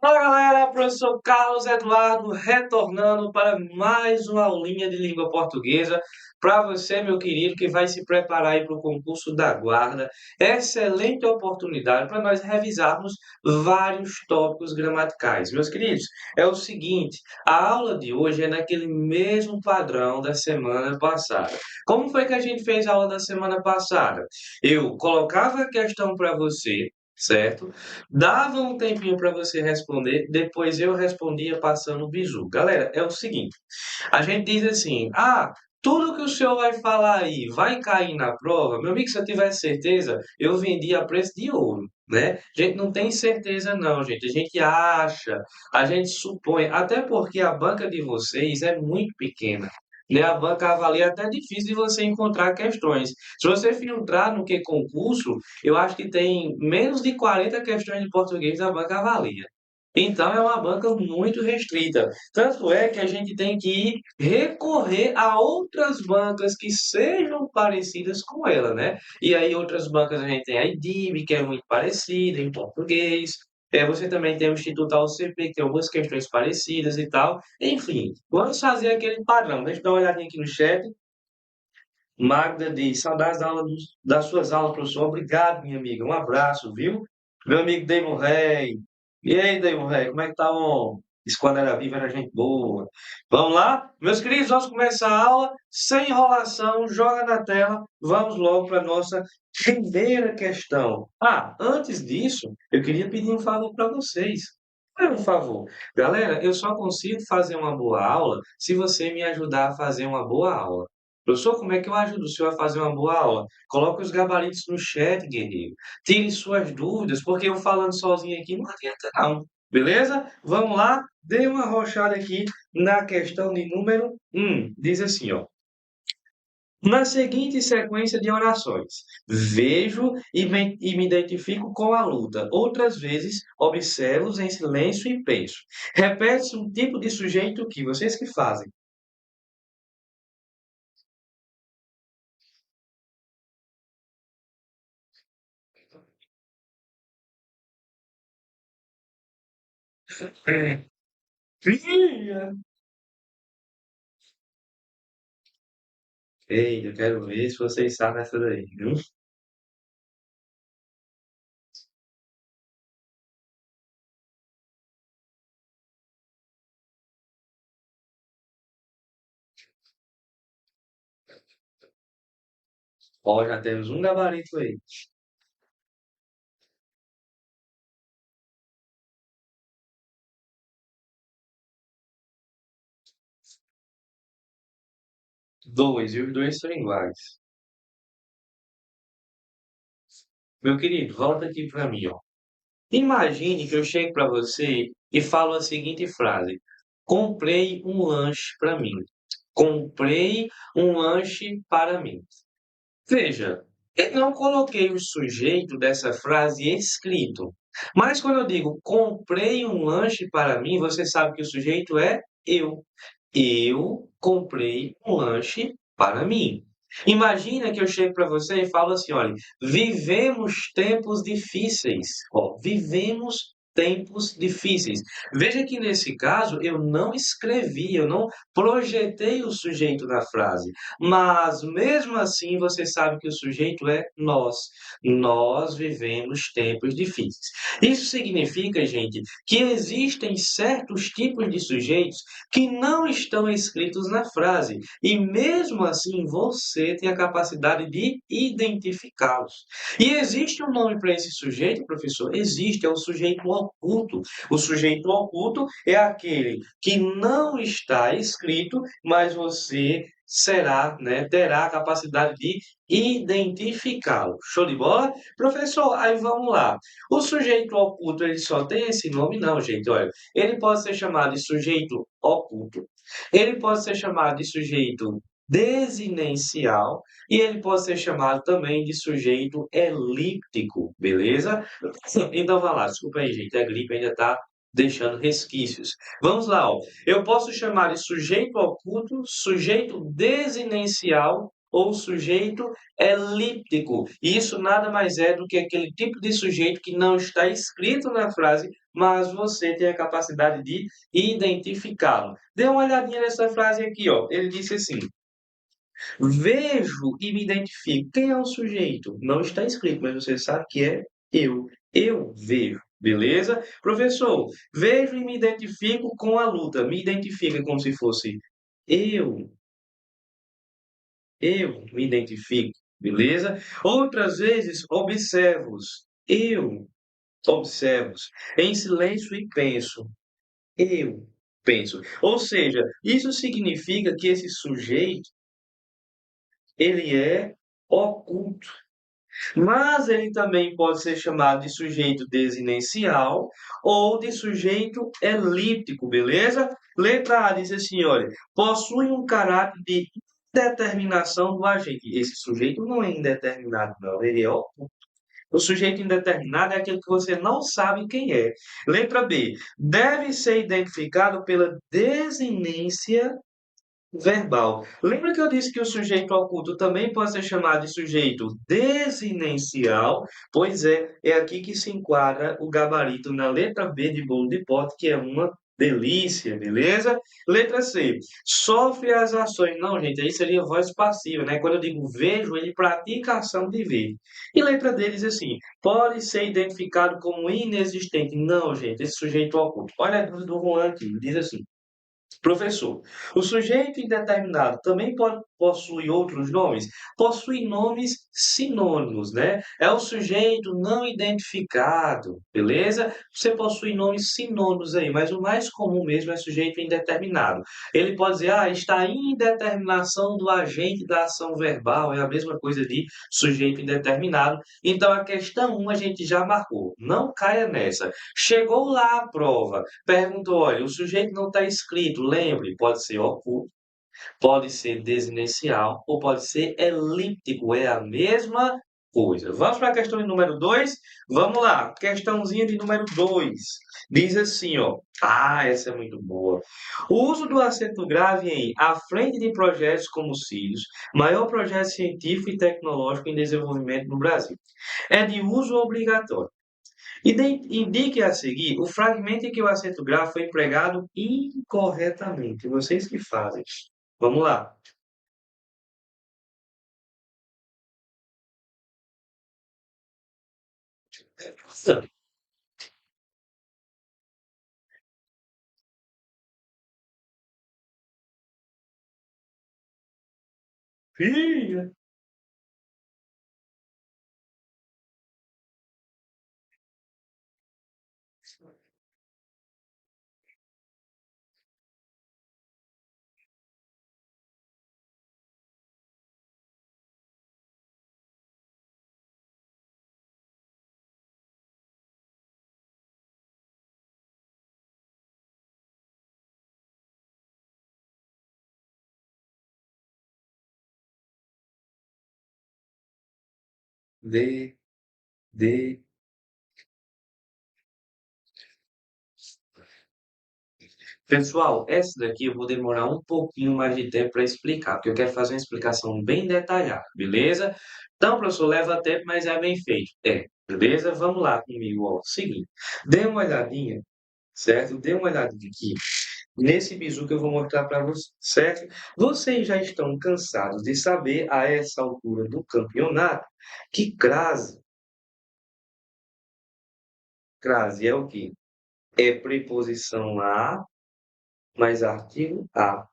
Fala galera, professor Carlos Eduardo retornando para mais uma aulinha de língua portuguesa para você, meu querido, que vai se preparar aí para o concurso da Guarda. Excelente oportunidade para nós revisarmos vários tópicos gramaticais. Meus queridos, é o seguinte, a aula de hoje é naquele mesmo padrão da semana passada. Como foi que a gente fez a aula da semana passada? Eu colocava a questão para você, certo? Dava um tempinho para você responder, depois eu respondia passando o bizu. Galera, é o seguinte, a gente diz assim, tudo que o senhor vai falar aí vai cair na prova? Meu amigo, se eu tivesse certeza, eu vendia a preço de ouro, né? A gente não tem certeza não, gente. A gente acha, a gente supõe, até porque a banca de vocês é muito pequena. Né? A banca avalia é até difícil de você encontrar questões. Se você filtrar no que concurso, eu acho que tem menos de 40 questões de português a banca avalia. Então é uma banca muito restrita. Tanto é que a gente tem que ir recorrer a outras bancas que sejam parecidas com ela, né? E aí outras bancas a gente tem a IDIB, que é muito parecida em português. Você também tem o Instituto AUCP, que tem algumas questões parecidas e tal. Enfim, vamos fazer aquele padrão. Deixa eu dar uma olhadinha aqui no chat. Magda diz, saudades das suas aulas, professor. Obrigado, minha amiga. Um abraço, viu? Meu amigo Damon Rey. E aí, Damon Rey, como é que tá, homem? Isso quando era vivo era gente boa. Vamos lá? Meus queridos, vamos começar a aula sem enrolação. Joga na tela. Vamos logo para a nossa primeira questão. Antes disso, eu queria pedir um favor para vocês. É um favor. Galera, eu só consigo fazer uma boa aula se você me ajudar a fazer uma boa aula. Professor, como é que eu ajudo o senhor a fazer uma boa aula? Coloque os gabaritos no chat, guerreiro. Tire suas dúvidas, porque eu falando sozinho aqui não adianta não. Beleza? Vamos lá? Dê uma arrochada aqui na questão de número 1. Diz assim, ó. Na seguinte sequência de orações, vejo e me identifico com a luta. Outras vezes, observo em silêncio e penso. Repete-se um tipo de sujeito que vocês que fazem. Cria. Ei, eu quero ver se vocês sabem essa daí, viu? Ó, já temos um gabarito aí. Dois, e os dois são iguais. Meu querido, volta aqui para mim, ó. Imagine que eu chego para você e falo a seguinte frase: comprei um lanche para mim. Comprei um lanche para mim. Veja, eu não coloquei o sujeito dessa frase escrito. Mas quando eu digo comprei um lanche para mim, você sabe que o sujeito é eu. Eu comprei um lanche para mim. Imagina que eu chego para você e falo assim, olha, vivemos tempos difíceis. Ó, vivemos tempos difíceis. Veja que nesse caso eu não escrevi, eu não projetei o sujeito na frase, mas mesmo assim você sabe que o sujeito é nós. Nós vivemos tempos difíceis. Isso significa, gente, que existem certos tipos de sujeitos que não estão escritos na frase. E mesmo assim, você tem a capacidade de identificá-los. E existe um nome para esse sujeito, professor? Existe, é o sujeito oculto. O sujeito oculto é aquele que não está escrito, mas você será, né, terá a capacidade de identificá-lo. Show de bola? Professor, aí vamos lá. O sujeito oculto, ele só tem esse nome? Não, gente, olha. Ele pode ser chamado de sujeito oculto, ele pode ser chamado de sujeito desinencial e ele pode ser chamado também de sujeito elíptico, beleza? Então vai lá, desculpa aí, gente, a gripe ainda está deixando resquícios. Vamos lá, ó. Eu posso chamar de sujeito oculto, sujeito desinencial ou sujeito elíptico. Isso nada mais é do que aquele tipo de sujeito que não está escrito na frase, mas você tem a capacidade de identificá-lo. Dê uma olhadinha nessa frase aqui, ó. Ele disse assim: vejo e me identifico. Quem é o sujeito? Não está escrito, mas você sabe que é eu. Eu vejo. Beleza? Professor, vejo e me identifico com a luta. Me identifica como se fosse eu. Eu me identifico. Beleza? Outras vezes, observo-os. Eu observo-os. Em silêncio e penso. Eu penso. Ou seja, isso significa que esse sujeito, ele é oculto. Mas ele também pode ser chamado de sujeito desinencial ou de sujeito elíptico, beleza? Letra A diz assim, olha, possui um caráter de indeterminação do agente. Esse sujeito não é indeterminado, não, ele é oculto. O sujeito indeterminado é aquele que você não sabe quem é. Letra B. Deve ser identificado pela desinência verbal. Lembra que eu disse que o sujeito oculto também pode ser chamado de sujeito desinencial? Pois é aqui que se enquadra o gabarito na letra B de bolo de pote, que é uma delícia, beleza? Letra C. Sofre as ações. Não, gente, aí seria voz passiva, né? Quando eu digo vejo, ele pratica a ação de ver. E letra D diz assim: pode ser identificado como inexistente. Não, gente, esse sujeito oculto. Olha a dúvida do Juan aqui, diz assim. Professor, o sujeito indeterminado também pode possuir outros nomes? Possui nomes sinônimos, né? É o sujeito não identificado, beleza? Você possui nomes sinônimos aí, mas o mais comum mesmo é sujeito indeterminado. Ele pode dizer, está em indeterminação do agente da ação verbal, é a mesma coisa de sujeito indeterminado. Então a questão 1 a gente já marcou, não caia nessa. Chegou lá a prova. Perguntou, olha, o sujeito não está escrito, lembre, pode ser oculto, pode ser desinicial ou pode ser elíptico, é a mesma coisa. Vamos para a questão de número 2. Vamos lá, questãozinha de número 2. Diz assim, ó. Essa é muito boa. O uso do acento grave em à frente de projetos como o CIRIUS, maior projeto científico e tecnológico em desenvolvimento no Brasil, é de uso obrigatório. Indique a seguir o fragmento em que o acento grave foi empregado incorretamente. Vocês que fazem. Vamos lá. Filha. D, D. Pessoal, essa daqui eu vou demorar um pouquinho mais de tempo para explicar, porque eu quero fazer uma explicação bem detalhada, beleza? Então, professor, leva tempo, mas é bem feito. Beleza? Vamos lá comigo, ó. Seguinte, dê uma olhadinha, certo? Dê uma olhadinha aqui nesse bizu que eu vou mostrar para vocês, certo? Vocês já estão cansados de saber, a essa altura do campeonato, que crase é o quê? É preposição a mais artigo a.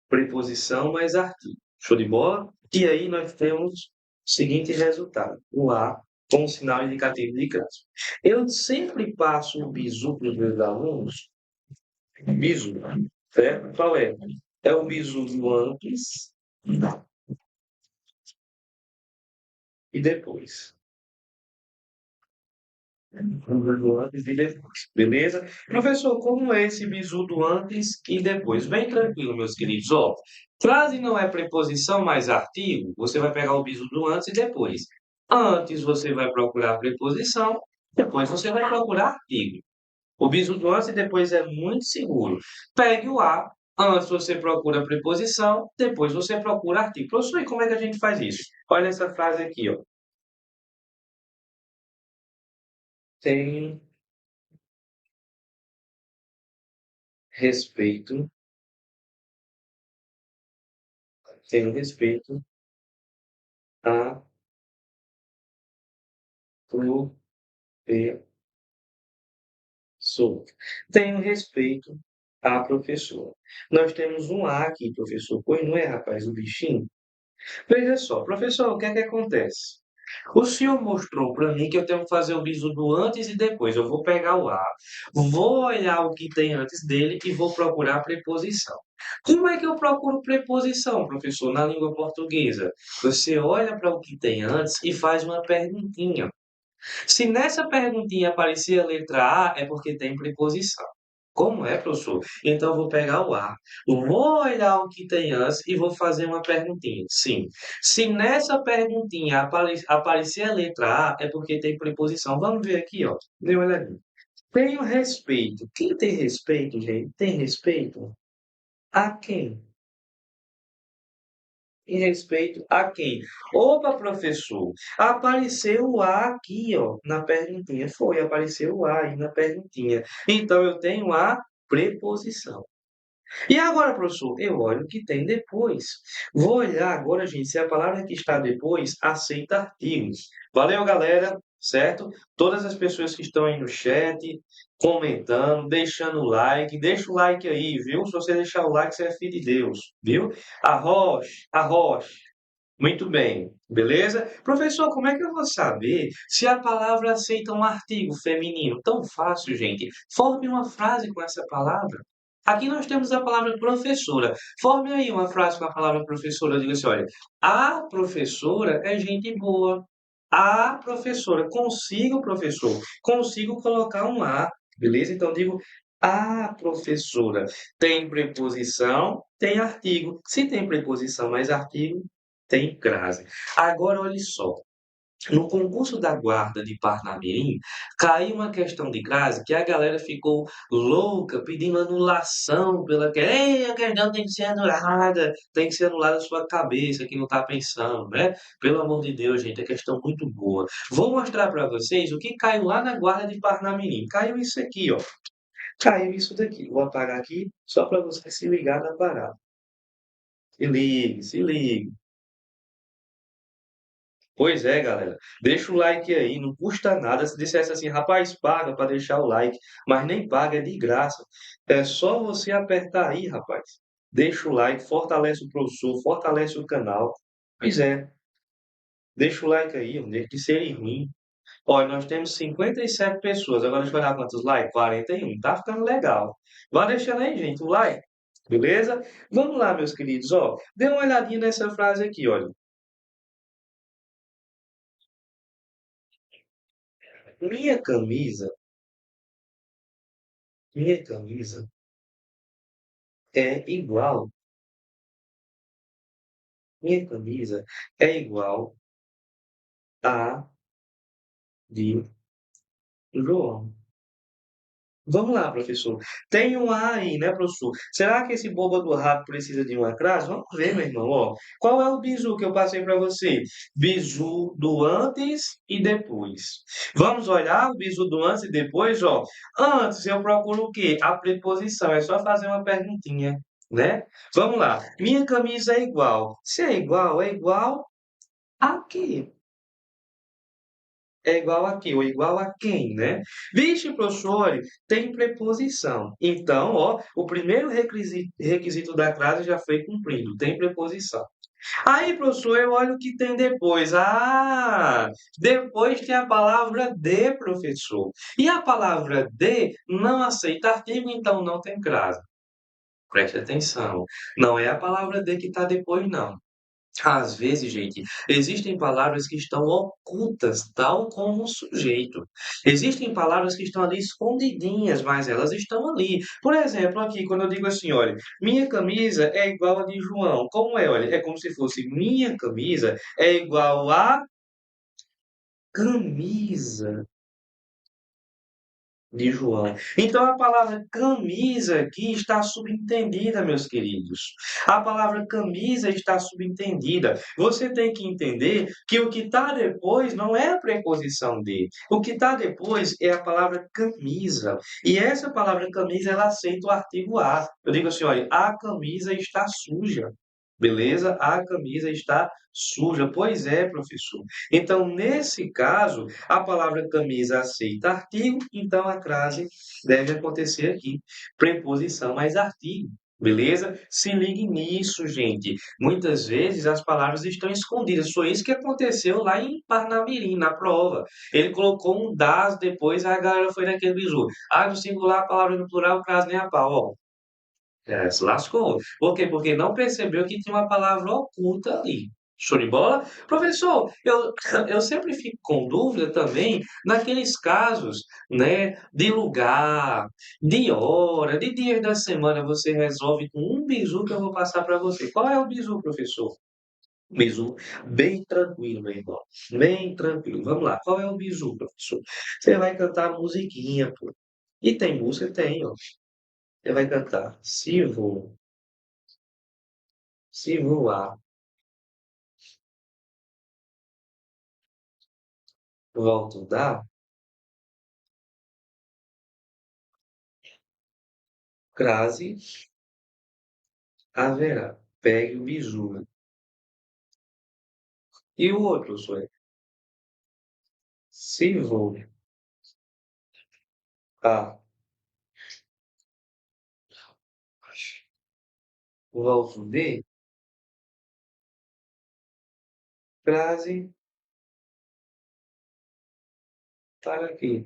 Preposição mais artigo. Show de bola? E aí nós temos o seguinte resultado: o A com o sinal indicativo de crase. Eu sempre passo o bizu para os meus alunos. Bizu, certo? Qual é? É o bizu do antes e depois. O bizu do antes e depois. Beleza? Professor, como é esse bizu do antes e depois? Bem tranquilo, meus queridos. Ó, frase não é preposição mais artigo. Você vai pegar o bizu do antes e depois. Antes você vai procurar preposição, depois você vai procurar artigo. O bizu do antes e depois é muito seguro. Pegue o A, antes você procura preposição, depois você procura artigo. Professor, e como é que a gente faz isso? Olha essa frase aqui, ó. Tem respeito, tenho respeito à professora. Tenho respeito à professora. Nós temos um A aqui, professor. Pois não é, rapaz, o bichinho? Veja só, professor, o que é que acontece? O senhor mostrou para mim que eu tenho que fazer o bizu do antes e depois. Eu vou pegar o A, vou olhar o que tem antes dele e vou procurar a preposição. Como é que eu procuro preposição, professor, na língua portuguesa? Você olha para o que tem antes e faz uma perguntinha. Se nessa perguntinha aparecer a letra A, é porque tem preposição. Como é, professor? Então, eu vou pegar o A, vou olhar o que tem antes e vou fazer uma perguntinha. Sim. Se nessa perguntinha aparecer a letra A, é porque tem preposição. Vamos ver aqui, ó. Dê uma olhadinha. Tenho respeito. Quem tem respeito, gente? Tem respeito a quem? Em respeito a quem? Opa, professor, apareceu o A aqui, ó, na perguntinha. Foi, apareceu o A aí na perguntinha. Então, eu tenho a preposição. E agora, professor, eu olho o que tem depois. Vou olhar agora, gente, se a palavra que está depois aceita artigos. Valeu, galera, certo? Todas as pessoas que estão aí no chat, comentando, deixando o like. Deixa o like aí, viu? Se você deixar o like, você é filho de Deus, viu? Arroz, arroz. Muito bem, beleza? Professor, como é que eu vou saber se a palavra aceita um artigo feminino? Tão fácil, gente. Forme uma frase com essa palavra. Aqui nós temos a palavra professora. Forme aí uma frase com a palavra professora. Diga assim, olha, a professora é gente boa. A professora, consigo, professor, consigo colocar um A, beleza? Então digo a professora. Tem preposição, tem artigo. Se tem preposição mais artigo, tem crase. Agora, olhe só. No concurso da guarda de Parnamirim, caiu uma questão de crase que a galera ficou louca, pedindo anulação pela que ei, a questão tem que ser anulada a sua cabeça, que não está pensando, né? Pelo amor de Deus, gente, é questão muito boa. Vou mostrar para vocês o que caiu lá na guarda de Parnamirim. Caiu isso aqui, ó. Caiu isso daqui. Vou apagar aqui só para você se ligar na parada. Se ligue, se ligue. Pois é, galera. Deixa o like aí, não custa nada. Se dissesse assim, rapaz, paga para deixar o like, mas nem paga, é de graça. É só você apertar aí, rapaz. Deixa o like, fortalece o professor, fortalece o canal. Pois é, deixa o like aí, não deixa de ser ruim. Olha, nós temos 57 pessoas. Agora deixa eu olhar quantos likes. 41. Tá ficando legal. Vai deixando aí, gente, o like. Beleza? Vamos lá, meus queridos. Ó, dê uma olhadinha nessa frase aqui, olha. Minha camisa, minha camisa é igual, minha camisa é igual à de João. Vamos lá, professor. Tem um A aí, né, professor? Será que esse boba do rato precisa de uma crase? Vamos ver, meu irmão. Ó, qual é o bizu que eu passei para você? Bizu do antes e depois. Vamos olhar o bizu do antes e depois, ó. Antes eu procuro o quê? A preposição. É só fazer uma perguntinha, né? Vamos lá. Minha camisa é igual. Se é igual a quê? É igual a quê? Ou igual a quem, né? Vixe, professor, tem preposição. Então, ó, o primeiro requisito da crase já foi cumprido, tem preposição. Aí, professor, eu olho o que tem depois. Ah, depois tem a palavra de, professor. E a palavra de não aceita artigo, então não tem crase. Preste atenção. Não é a palavra de que está depois, não. Às vezes, gente, existem palavras que estão ocultas, tal como o sujeito. Existem palavras que estão ali escondidinhas, mas elas estão ali. Por exemplo, aqui, quando eu digo assim, olha, minha camisa é igual a de João. Como é? Olha, é como se fosse minha camisa é igual a camisa de João. Então a palavra camisa aqui está subentendida, meus queridos. A palavra camisa está subentendida. Você tem que entender que o que está depois não é a preposição de. O que está depois é a palavra camisa. E essa palavra camisa, ela aceita o artigo a. Eu digo assim, olha, a camisa está suja. Beleza? A camisa está suja. Pois é, professor. Então, nesse caso, a palavra camisa aceita artigo, então a crase deve acontecer aqui. Preposição mais artigo. Beleza? Se ligue nisso, gente. Muitas vezes as palavras estão escondidas. Foi isso que aconteceu lá em Parnamirim, na prova. Ele colocou um das, depois a galera foi naquele bizu. Ah, no singular, a palavra no plural, crase nem a pau. Ó, se lascou. Por quê? Porque não percebeu que tinha uma palavra oculta ali. Show de bola? Professor, eu sempre fico com dúvida também naqueles casos, né, de lugar, de hora, de dias da semana, você resolve com um bizu que eu vou passar para você. Qual é o bizu, professor? Bizu bem tranquilo, meu irmão. Bem tranquilo. Vamos lá. Qual é o bizu, professor? Você vai cantar musiquinha, pô. E tem música? Tem, ó. Você vai cantar. Se voar, volto da crase haverá. Pegue o bizu. E o outro, senhor? Se vou a volto de crase para aqui.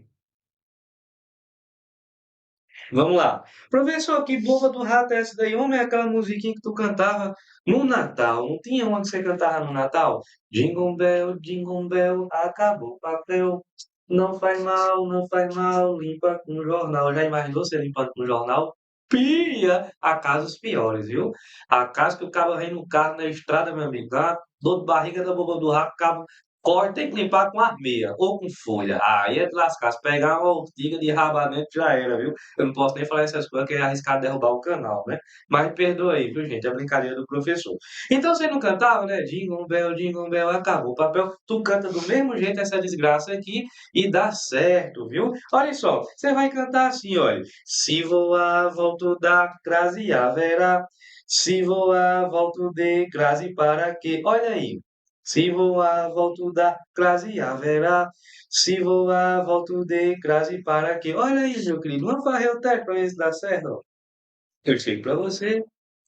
Vamos lá. Professor, que boba do rato é essa daí? Homem, é aquela musiquinha que tu cantava no Natal. Não tinha uma que você cantava no Natal? Jingle Bell, acabou o papel. Não faz mal, não faz mal, limpa com jornal. Já imaginou você limpando com jornal? Pia! Há casos piores, viu? Há casos que o cabo vem no carro na estrada, meu amigo. Ah, dor de barriga da boba do rato, o cabo corre, tem que limpar com armeia ou com folha. Aí é de lascar. Se pegar uma ortiga de rabanete já era, viu? Eu não posso nem falar essas coisas, que é arriscado derrubar o canal, né? Mas me perdoa aí, viu, gente? É brincadeira do professor. Então você não cantava, né? Jingle Bell, acabou o papel. Tu canta do mesmo jeito essa desgraça aqui e dá certo, viu? Olha só, você vai cantar assim, olha. Se voar, volto da crase haverá. Se voar, volto de crase para quê? Olha aí. Se voar, volto da crase haverá. Se voar, volto de crase para quê? Olha aí, meu querido. Vamos fazer o teste para ver se dá certo, ó. Eu chego para você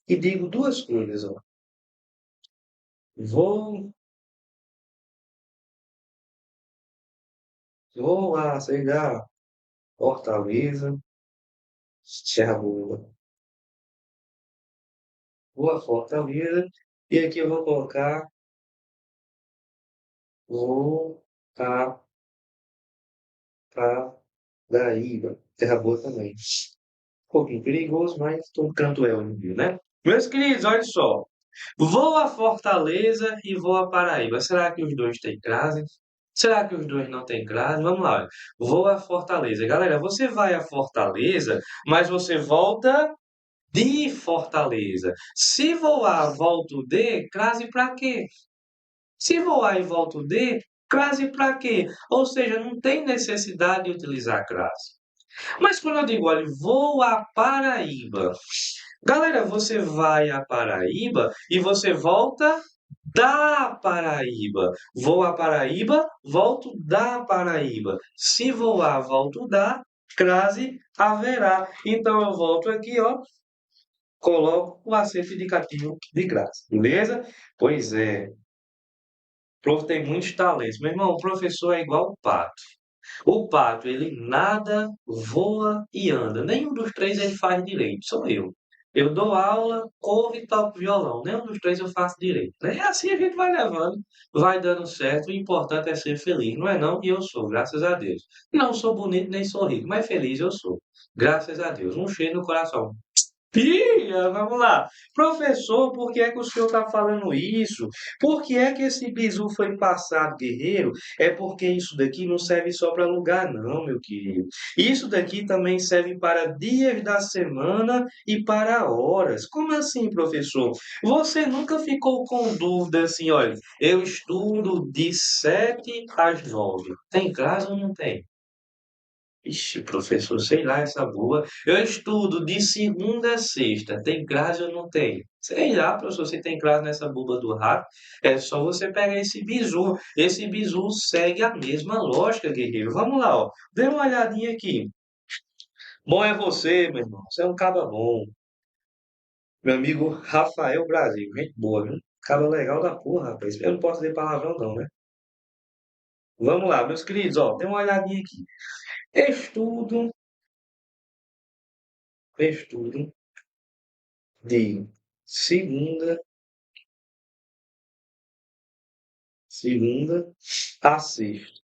e digo duas coisas, ó. Vou, vou lá, sei lá, Fortaleza, Charrua. Vou a Fortaleza e aqui eu vou colocar vou a Paraíba. Terra boa também. Um pouquinho perigoso, mas todo canto é hoje em dia, né? Meus queridos, olha só. Vou a Fortaleza e vou a Paraíba. Será que os dois têm crase? Será que os dois não têm crase? Vamos lá. Olha. Vou a Fortaleza. Galera, você vai a Fortaleza, mas você volta de Fortaleza. Se voar, volto de, crase para quê? Se voar e volto de, crase para quê? Ou seja, não tem necessidade de utilizar crase. Mas quando eu digo, olha, vou a Paraíba. Galera, você vai a Paraíba e você volta da Paraíba. Vou a Paraíba, volto da Paraíba. Se voar, volto da, crase haverá. Então eu volto aqui, ó, coloco o acento indicativo de crase. Beleza? Pois é. O prof tem muitos talentos. Meu irmão, o professor é igual o pato. O pato, ele nada, voa e anda. Nenhum dos três ele faz direito, sou eu. Eu dou aula, corro e toco violão. Nenhum dos três eu faço direito. Né? E assim a gente vai levando, vai dando certo. O importante é ser feliz, não é não? E eu sou, graças a Deus. Não sou bonito nem sou rico, mas feliz eu sou. Graças a Deus. Um cheiro no coração. Pia, vamos lá. Professor, por que é que o senhor está falando isso? Por que é que esse bizu foi passado, guerreiro? É porque isso daqui não serve só para lugar, não, meu querido. Isso daqui também serve para dias da semana e para horas. Como assim, professor? Você nunca ficou com dúvida assim, olha, eu estudo de 7 às 9. Tem classe ou não tem? Ixi, professor, sei lá essa boa. Eu estudo de segunda a sexta. Tem crase ou não tem? Sei lá, professor, se tem crase nessa boba do rato. É só você pegar esse bizu. Esse bizu segue a mesma lógica, guerreiro. Vamos lá, ó. Dê uma olhadinha aqui. Bom é você, meu irmão. Você é um cara bom. Meu amigo Rafael Brasil. Gente boa, viu? Cara legal da porra, rapaz. Eu não posso dizer palavrão, não, né? Vamos lá, meus queridos, ó. Dê uma olhadinha aqui. Estudo, estudo de segunda segunda a sexta.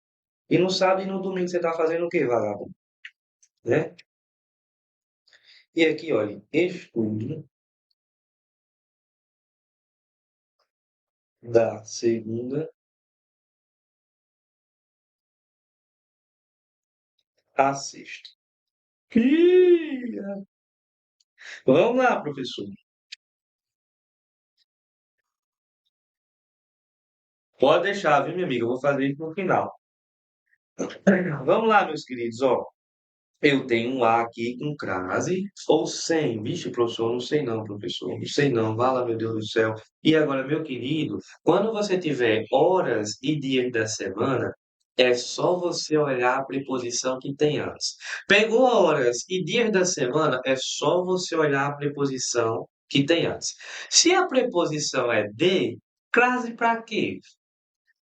E no sábado e no domingo você está fazendo o quê, vagabundo? Né? E aqui, olha, estudo da segunda a sexta. Ih, vamos lá, professor. Pode deixar, viu, minha amiga? Eu vou fazer isso no final. Vamos lá, meus queridos, ó. Eu tenho um A aqui com crase ou sem. Vixe, professor, não sei não, professor. Não sei não. Vala, meu Deus do céu. E agora, meu querido, quando você tiver horas e dias da semana, é só você olhar a preposição que tem antes. Pegou horas e dias da semana, é só você olhar a preposição que tem antes. Se a preposição é de, crase para quê?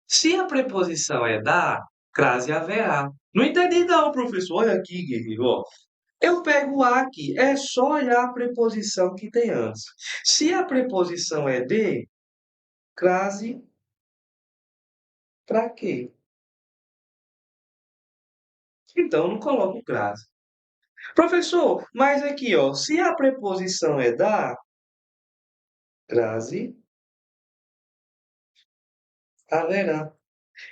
Se a preposição é da, crase haverá. Não entendi não, professor. Olha aqui, guerreiro. Ó. Eu pego o aqui. É só olhar a preposição que tem antes. Se a preposição é de, crase para quê? Então, não coloco crase. Professor, mas aqui, ó, se a preposição é da, crase haverá.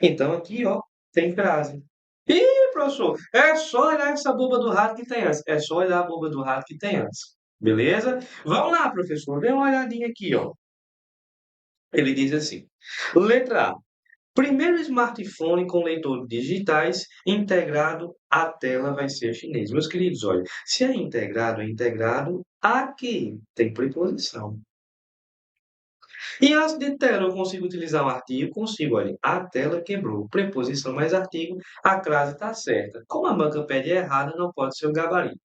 Então, aqui, ó, tem crase. Ih, professor, é só olhar essa boba do rato que tem antes. É só olhar a boba do rato que tem antes. Beleza? Vamos lá, professor. Dê uma olhadinha aqui, ó. Ele diz assim: letra A. Primeiro smartphone com leitor digitais integrado à tela vai ser chinês. Meus queridos, olha, se é integrado aqui tem preposição. E antes de tela eu consigo utilizar um artigo? Consigo, olha, a tela quebrou. Preposição mais artigo, a crase está certa. Como a banca pede errada, não pode ser o gabarito.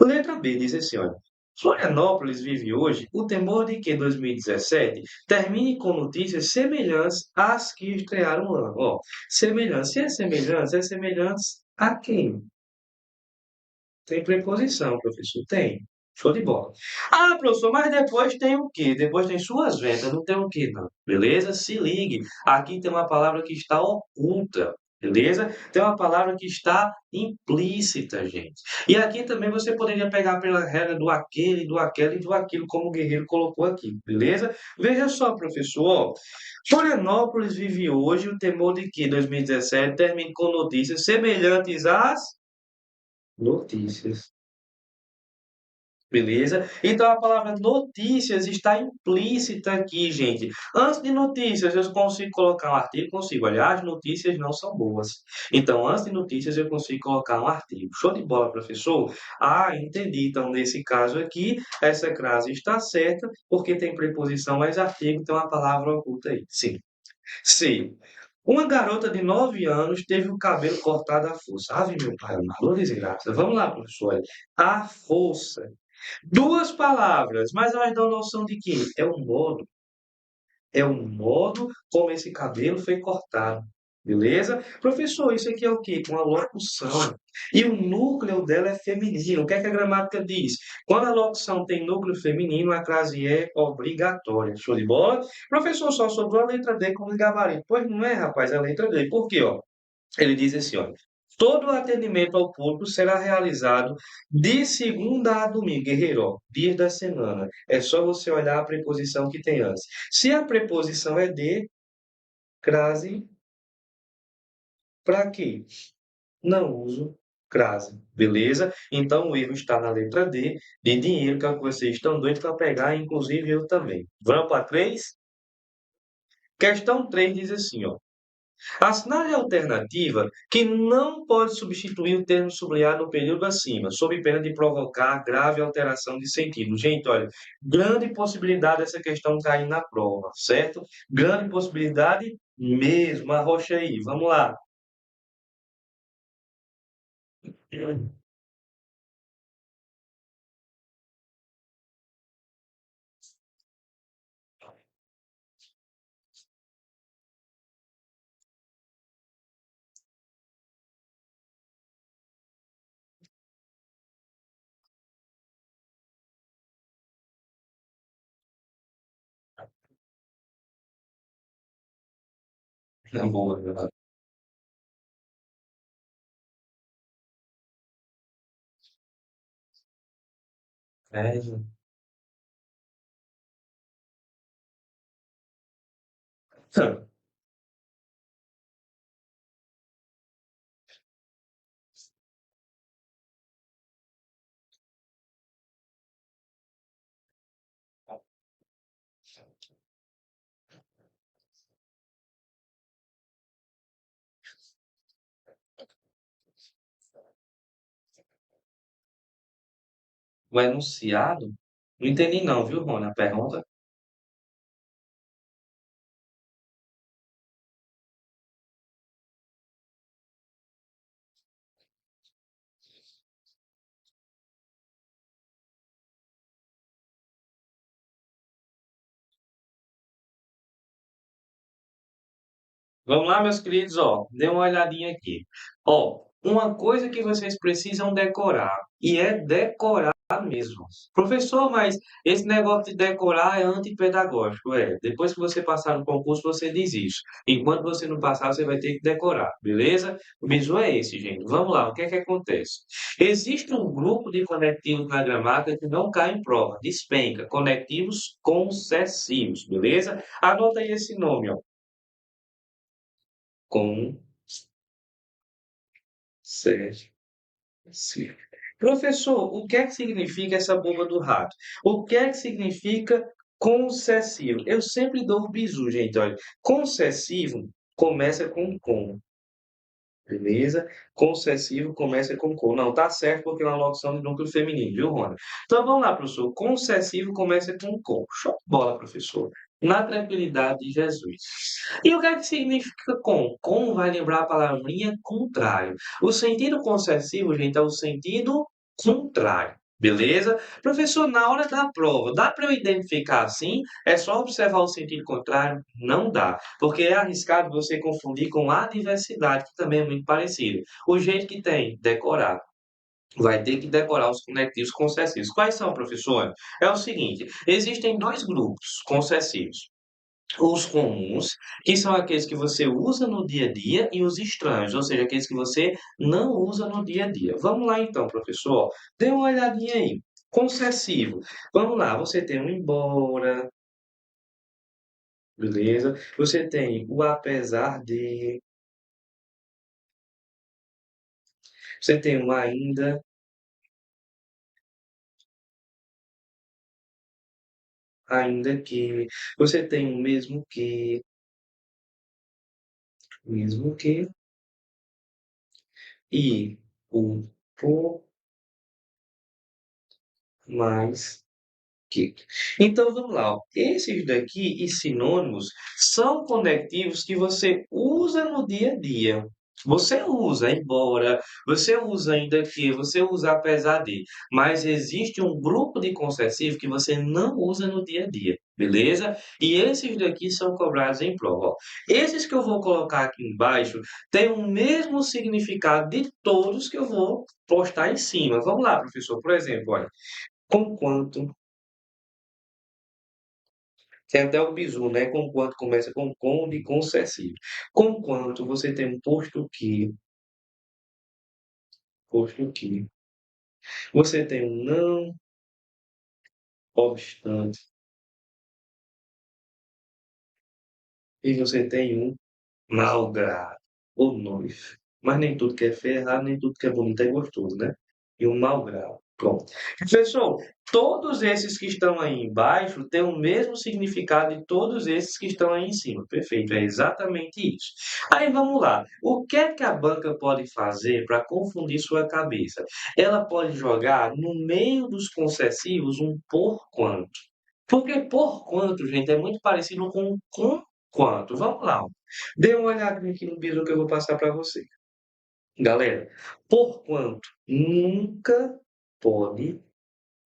Letra B diz assim, olha. Florianópolis vive hoje o temor de que 2017 termine com notícias semelhantes às que estrearam o ano. Ó, semelhante. Se é semelhante a quem? Tem preposição, professor? Tem. Show de bola. Ah, professor, mas depois tem o quê? Depois tem suas vendas, não tem o quê, não. Beleza? Se ligue. Aqui tem uma palavra que está oculta. Beleza? Tem uma palavra que está implícita, gente. E aqui também você poderia pegar pela regra do aquele, do aquele e do aquilo, como o guerreiro colocou aqui. Beleza? Veja só, professor. Ó. Florianópolis vive hoje o temor de que 2017 termine com notícias semelhantes às notícias. Beleza? Então a palavra notícias está implícita aqui, gente. Antes de notícias, eu consigo colocar um artigo? Consigo. Aliás, notícias não são boas. Então, antes de notícias, eu consigo colocar um artigo. Show de bola, professor? Ah, entendi. Então, nesse caso aqui, essa crase está certa, porque tem preposição mais artigo, então a palavra oculta aí. Sim. Sim. Uma garota de 9 anos teve o cabelo cortado à força. Ave meu pai, amado, desgraça. Vamos lá, professor. À força. Duas palavras, mas elas dão noção de que é o modo como esse cabelo foi cortado. Beleza? Professor, isso aqui é o quê? Uma locução. E o núcleo dela é feminino. O que é que a gramática diz? Quando a locução tem núcleo feminino, a crase é obrigatória. Show de bola? Professor, só sobrou a letra D como gabarito. Pois não é, rapaz, a letra D. Por quê? Ó? Ele diz assim, ó. Todo o atendimento ao público será realizado de segunda a domingo, guerreiro, ó, dias da semana. É só você olhar a preposição que tem antes. Se a preposição é de, crase, para quê? Não uso crase, beleza? Então o erro está na letra D, de dinheiro, que é o que vocês estão doidos para pegar, inclusive eu também. Vamos para 3? Questão 3 diz assim, ó. Assinale a alternativa que não pode substituir o termo sublinhado no período acima, sob pena de provocar grave alteração de sentido. Gente, olha, grande possibilidade dessa questão cair na prova, certo? Grande possibilidade mesmo. Arrocha aí, vamos lá. Boa. É, o enunciado? Não entendi não, viu, Rony, a pergunta? Vamos lá, meus queridos, ó, dê uma olhadinha aqui. Ó, uma coisa que vocês precisam decorar, e é decorar mesmo. Professor, mas esse negócio de decorar é antipedagógico, é. Depois que você passar no concurso, você diz isso. Enquanto você não passar, você vai ter que decorar, beleza? O bizu é esse, gente. Vamos lá, o que é que acontece? Existe um grupo de conectivos na gramática que não cai em prova, despenca, conectivos concessivos, beleza? Anota aí esse nome, ó. Concessivo. Professor, o que é que significa essa bomba do rato? O que é que significa concessivo? Eu sempre dou o bizu, gente. Olha, concessivo começa com, beleza? Concessivo começa com. Não, tá certo, porque é uma locução de núcleo feminino, viu, Rony? Então vamos lá, professor. Concessivo começa com. Show de bola, professor. Na tranquilidade de Jesus. E o que é que significa com? Com vai lembrar a palavrinha contrário. O sentido concessivo, gente, é o sentido contrário. Beleza? Professor, na hora da prova, dá para eu identificar assim? É só observar o sentido contrário? Não dá, porque é arriscado você confundir com adversidade, que também é muito parecido. O jeito que tem, decorar. Vai ter que decorar os conectivos concessivos. Quais são, professor? É o seguinte: existem dois grupos concessivos. Os comuns, que são aqueles que você usa no dia a dia, e os estranhos, ou seja, aqueles que você não usa no dia a dia. Vamos lá então, professor. Dê uma olhadinha aí. Concessivo. Vamos lá, você tem um embora, beleza? Você tem o apesar de, você tem o ainda que, você tem o mesmo que, e o por mais que. Então vamos lá, ó. Esses daqui e sinônimos são conectivos que você usa no dia a dia. Você usa embora, você usa ainda que, você usa apesar de, mas existe um grupo de concessivo que você não usa no dia a dia, beleza? E esses daqui são cobrados em prova. Ó. Esses que eu vou colocar aqui embaixo têm o mesmo significado de todos que eu vou postar em cima. Vamos lá, professor. Por exemplo, olha, conquanto. Tem até o bizu, né? Conquanto começa com e concessivo. Conquanto você tem um posto que. posto que. Você tem um não obstante e você tem um malgrado ou nois. Mas nem tudo que é feio é errado, nem tudo que é bonito é gostoso, né? E um malgrado. Pronto. Pessoal, todos esses que estão aí embaixo têm o mesmo significado de todos esses que estão aí em cima. Perfeito, é exatamente isso. Aí vamos lá. O que é que a banca pode fazer para confundir sua cabeça? Ela pode jogar no meio dos concessivos um porquanto. Porque porquanto, gente, é muito parecido com quanto. Vamos lá. Dê uma olhada aqui no bizu que eu vou passar para você. Galera, porquanto pode,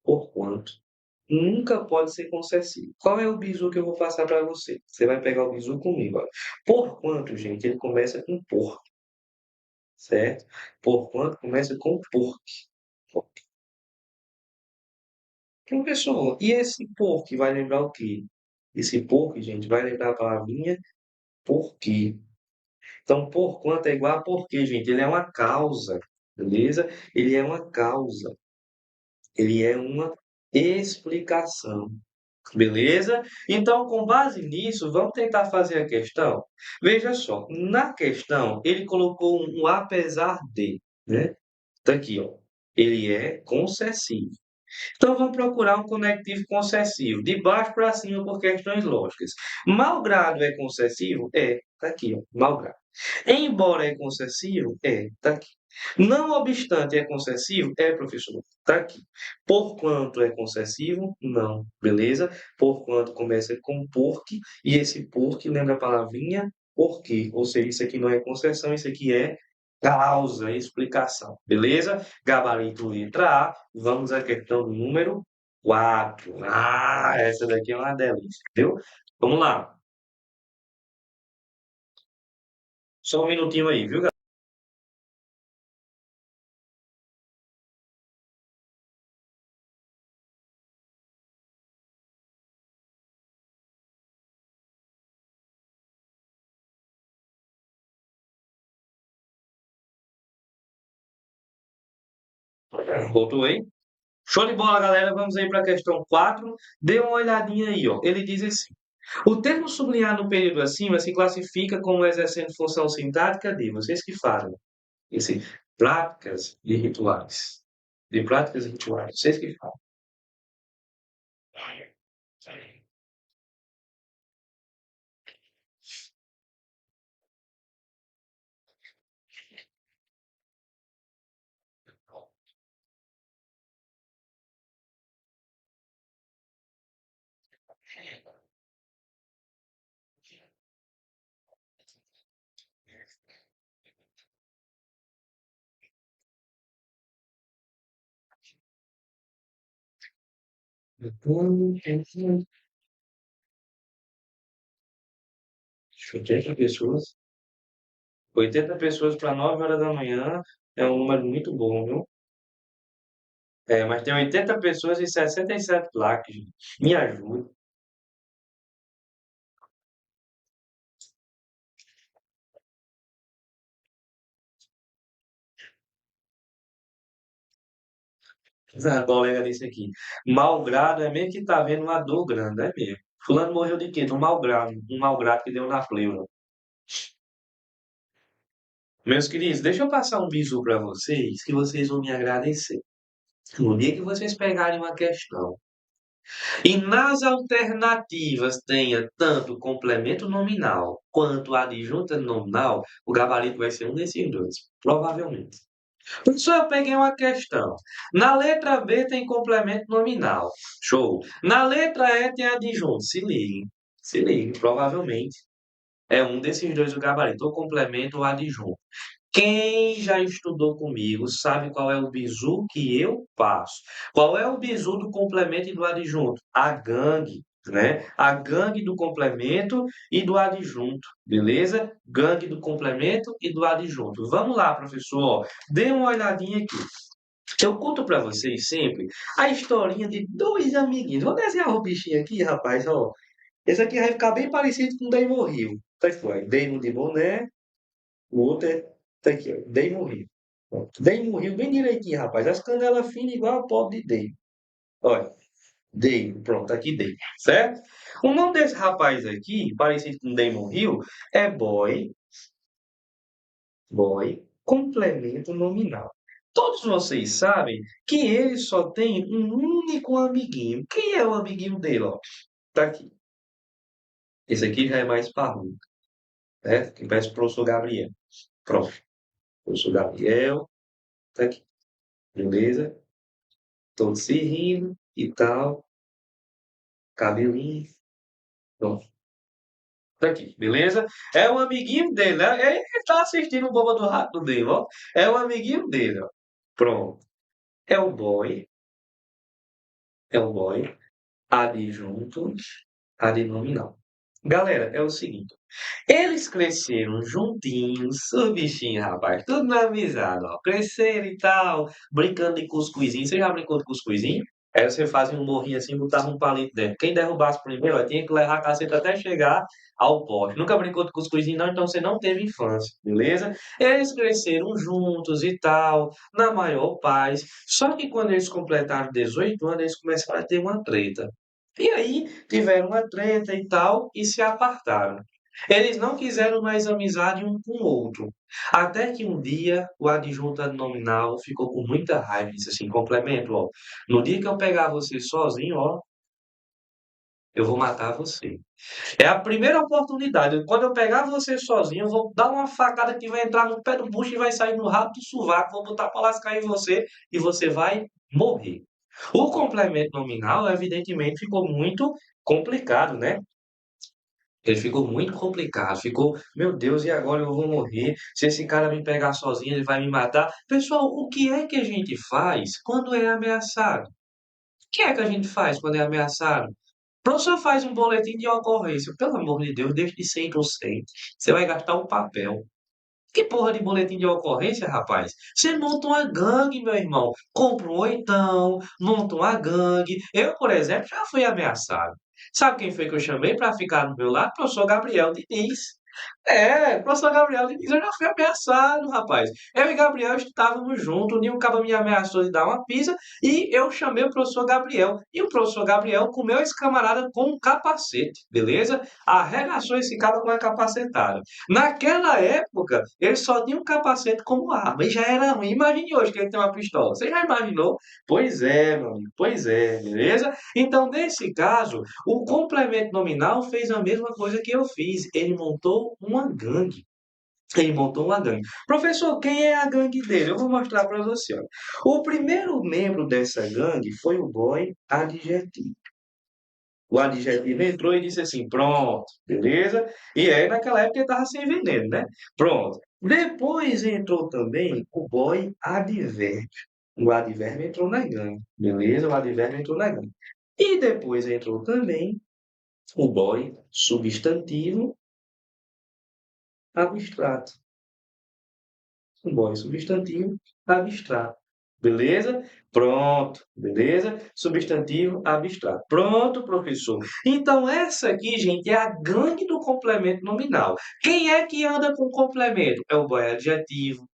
porquanto nunca pode ser concessivo. Qual é o bizu que eu vou passar para você? Você vai pegar o bizu comigo, ó. Porquanto, gente, ele começa com por, certo? Porquanto começa com porque. Professor, e esse por que vai lembrar o quê? Esse por que, gente, vai lembrar a palavrinha porque. Então, por quanto é igual a porquê, gente? Ele é uma causa, beleza? Ele é uma causa. Ele é uma explicação, beleza? Então, com base nisso, vamos tentar fazer a questão. Veja só, na questão, ele colocou um apesar de, né? Tá aqui, ó. Ele é concessivo. Então, vamos procurar um conectivo concessivo, de baixo para cima por questões lógicas. Malgrado é concessivo? É, tá aqui, ó, malgrado. Embora é concessivo? É, tá aqui. Não obstante é concessivo? É, professor, tá aqui. Porquanto é concessivo? Não, beleza? Porquanto começa com porque, e esse porque lembra a palavrinha porque, ou seja, isso aqui não é concessão, isso aqui é causa, explicação, beleza? Gabarito letra A, vamos à questão número 4. Ah, essa daqui é uma delícia, viu? Vamos lá. Só um minutinho aí, viu, galera? Voltou aí? Show de bola, galera. Vamos aí para a questão 4. Dê uma olhadinha aí, ó. Ele diz assim: o termo sublinhado no período acima se classifica como exercendo função sintática de vocês que fazem. Esse práticas e rituais. De práticas e rituais. Vocês que fazem. Deixa 80 pessoas. 80 pessoas para 9 horas da manhã é um número muito bom, viu? É, mas tem 80 pessoas e 67 likes, gente. Me ajuda. A colega disse aqui. Malgrado é mesmo que tá vendo uma dor grande, é mesmo. Fulano morreu de quê? De um malgrado que deu na pleura. Meus queridos, deixa eu passar um bisu para vocês, que vocês vão me agradecer. No dia que vocês pegarem uma questão e nas alternativas tenha tanto complemento nominal quanto adjunta nominal, o gabarito vai ser um desses dois, provavelmente. Professor, eu peguei uma questão. Na letra B tem complemento nominal. Show. Na letra E tem adjunto. Se liguem. Se liguem, provavelmente. É um desses dois o gabarito, ou complemento ou adjunto. Quem já estudou comigo sabe qual é o bizu que eu passo. Qual é o bizu do complemento e do adjunto? A gangue, né? A gangue do complemento e do adjunto, beleza? Gangue do complemento e do adjunto. Vamos lá, professor. Dê uma olhadinha aqui. Eu conto para vocês sempre a historinha de dois amiguinhos. Vou desenhar o bichinho aqui, rapaz, ó. Esse aqui vai ficar bem parecido com o Damon Hill. Tá aqui, ó. Damon de boné, o outro é. Tá aqui, ó. Damon Hill. Pronto. Dei no rio bem direitinho, rapaz. As canelas finas igual a pobre de Dei. Olha, Dei, pronto, aqui Dei, certo? O nome desse rapaz aqui, parecido com Dei no rio, é boy, complemento nominal. Todos vocês sabem que ele só tem um único amiguinho. Quem é o amiguinho dele, ó? Tá aqui. Esse aqui já é mais parrudo, né? Que parece o professor Gabriel. Pronto. Professor Gabriel, tá aqui. Beleza? Todos se rindo e tal. Cabelinho. Pronto. Tá aqui, beleza? É um amiguinho dele, né? Ele tá assistindo o Boba do Rato dele, ó. É um amiguinho dele, ó. Pronto. É o boy. É o boy. Adjunto. Adnominal. Galera, é o seguinte. Eles cresceram juntinhos, o bichinho, rapaz, tudo na amizade, ó. Cresceram e tal, brincando de cuscuzinho. Você já brincou de cuscuzinho? Aí você fazia um morrinho assim, botava um palito dentro. Quem derrubasse primeiro, ó, tinha que levar a caceta até chegar ao poste. Nunca brincou de cuscuzinho, não, então você não teve infância, beleza? Eles cresceram juntos e tal, na maior paz. Só que quando eles completaram 18 anos, eles começaram a ter uma treta. E aí tiveram uma treta e tal, e se apartaram. Eles não quiseram mais amizade um com o outro. Até que um dia o adjunto nominal ficou com muita raiva e disse assim: complemento, ó. No dia que eu pegar você sozinho, ó, eu vou matar você. É a primeira oportunidade. Quando eu pegar você sozinho, eu vou dar uma facada que vai entrar no pé do bucho e vai sair no rabo do sovaco. Vou botar para lascar em você e você vai morrer. O complemento nominal, evidentemente, ficou muito complicado, né? Ele ficou muito complicado, ficou, meu Deus, e agora eu vou morrer? Se esse cara me pegar sozinho, ele vai me matar. Pessoal, o que é que a gente faz quando é ameaçado? O que é que a gente faz quando é ameaçado? O professor faz um boletim de ocorrência. Pelo amor de Deus, deixe de ser inocente. Você vai gastar um papel. Que porra de boletim de ocorrência, rapaz? Você monta uma gangue, meu irmão. Compra um oitão, monta uma gangue. Eu, por exemplo, já fui ameaçado. Sabe quem foi que eu chamei para ficar do meu lado? O professor Gabriel Diniz. É, professor Gabriel Diniz, eu já fui ameaçado, rapaz. Eu e Gabriel estávamos juntos, o Nil Cabo me ameaçou de dar uma pisa e eu chamei o professor Gabriel. E o professor Gabriel comeu esse camarada com um capacete, beleza? Arregaçou esse cara com a capacetada. Naquela época, ele só tinha um capacete como arma e já era ruim. Imagine hoje que ele tem uma pistola. Você já imaginou? Pois é, meu amigo. Pois é, beleza? Então, nesse caso, o complemento nominal fez a mesma coisa que eu fiz. Ele montou uma gangue. Ele montou uma gangue. Professor, quem é a gangue dele? Eu vou mostrar para você. Ó. O primeiro membro dessa gangue foi o boy adjetivo. O adjetivo entrou e disse assim: pronto, beleza? E aí, naquela época, ele estava sem veneno, né? Pronto. Depois entrou também o boy advérbio. O advérbio entrou na gangue, beleza? O advérbio entrou na gangue. E depois entrou também o boy substantivo abstrato. O boy substantivo abstrato. Beleza? Pronto, beleza? Substantivo abstrato. Pronto, professor. Então, essa aqui, gente, é a gangue do complemento nominal. Quem é que anda com complemento? É o boy adjetivo,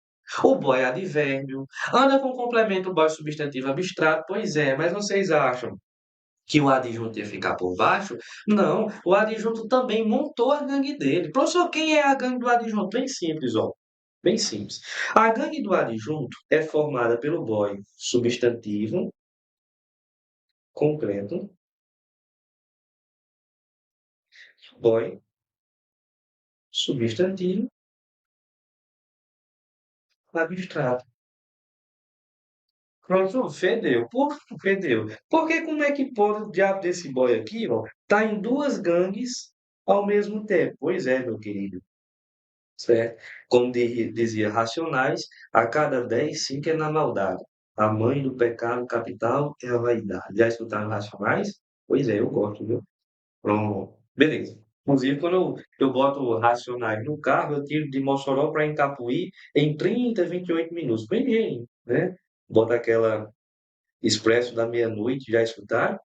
o boy advérbio. Anda com complemento o boy substantivo abstrato? Pois é, mas vocês acham que o adjunto ia ficar por baixo? Não, o adjunto também montou a gangue dele. Professor, quem é a gangue do adjunto? Bem simples, ó. Bem simples. A gangue do adjunto é formada pelo boy substantivo completo, boy substantivo abstrato. Pronto, fedeu. Por que fedeu? Porque como é que pode o diabo desse boy aqui, ó, tá em duas gangues ao mesmo tempo? Pois é, meu querido. Certo? Como dizia Racionais, a cada 10, 5 é na maldade. A mãe do pecado capital é a vaidade. Já escutaram Racionais? Pois é, eu gosto, viu? Pronto. Beleza. Inclusive, quando eu boto Racionais no carro, eu tiro de Mossoró para Incapuí em 30, 28 minutos. Bem ligeirinho, né? Bota aquela Expresso da Meia-Noite, já escutaram?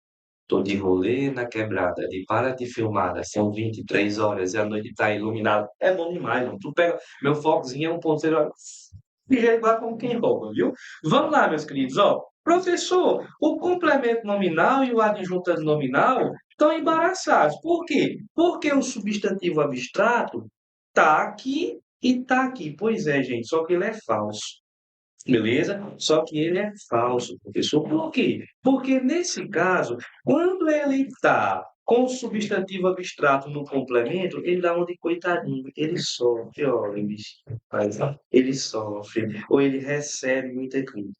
Tô de rolê na quebrada, de para de filmada, são 23 horas e a noite tá iluminada. É bom demais, mano. Tu pega, meu focozinho é um ponteiro. de jeito igual como quem rouba, viu? Vamos lá, meus queridos, ó. Professor, o complemento nominal e o adjunto nominal estão embaraçados. Por quê? Porque o substantivo abstrato está aqui e está aqui. Pois é, gente, só que ele é falso. Beleza? Só que ele é falso, professor. Por quê? Porque nesse caso, quando ele está com o substantivo abstrato no complemento, ele dá uma de coitadinho, ele sofre, olha, bichinho, rapaz, ele sofre, ou ele recebe muita crítica.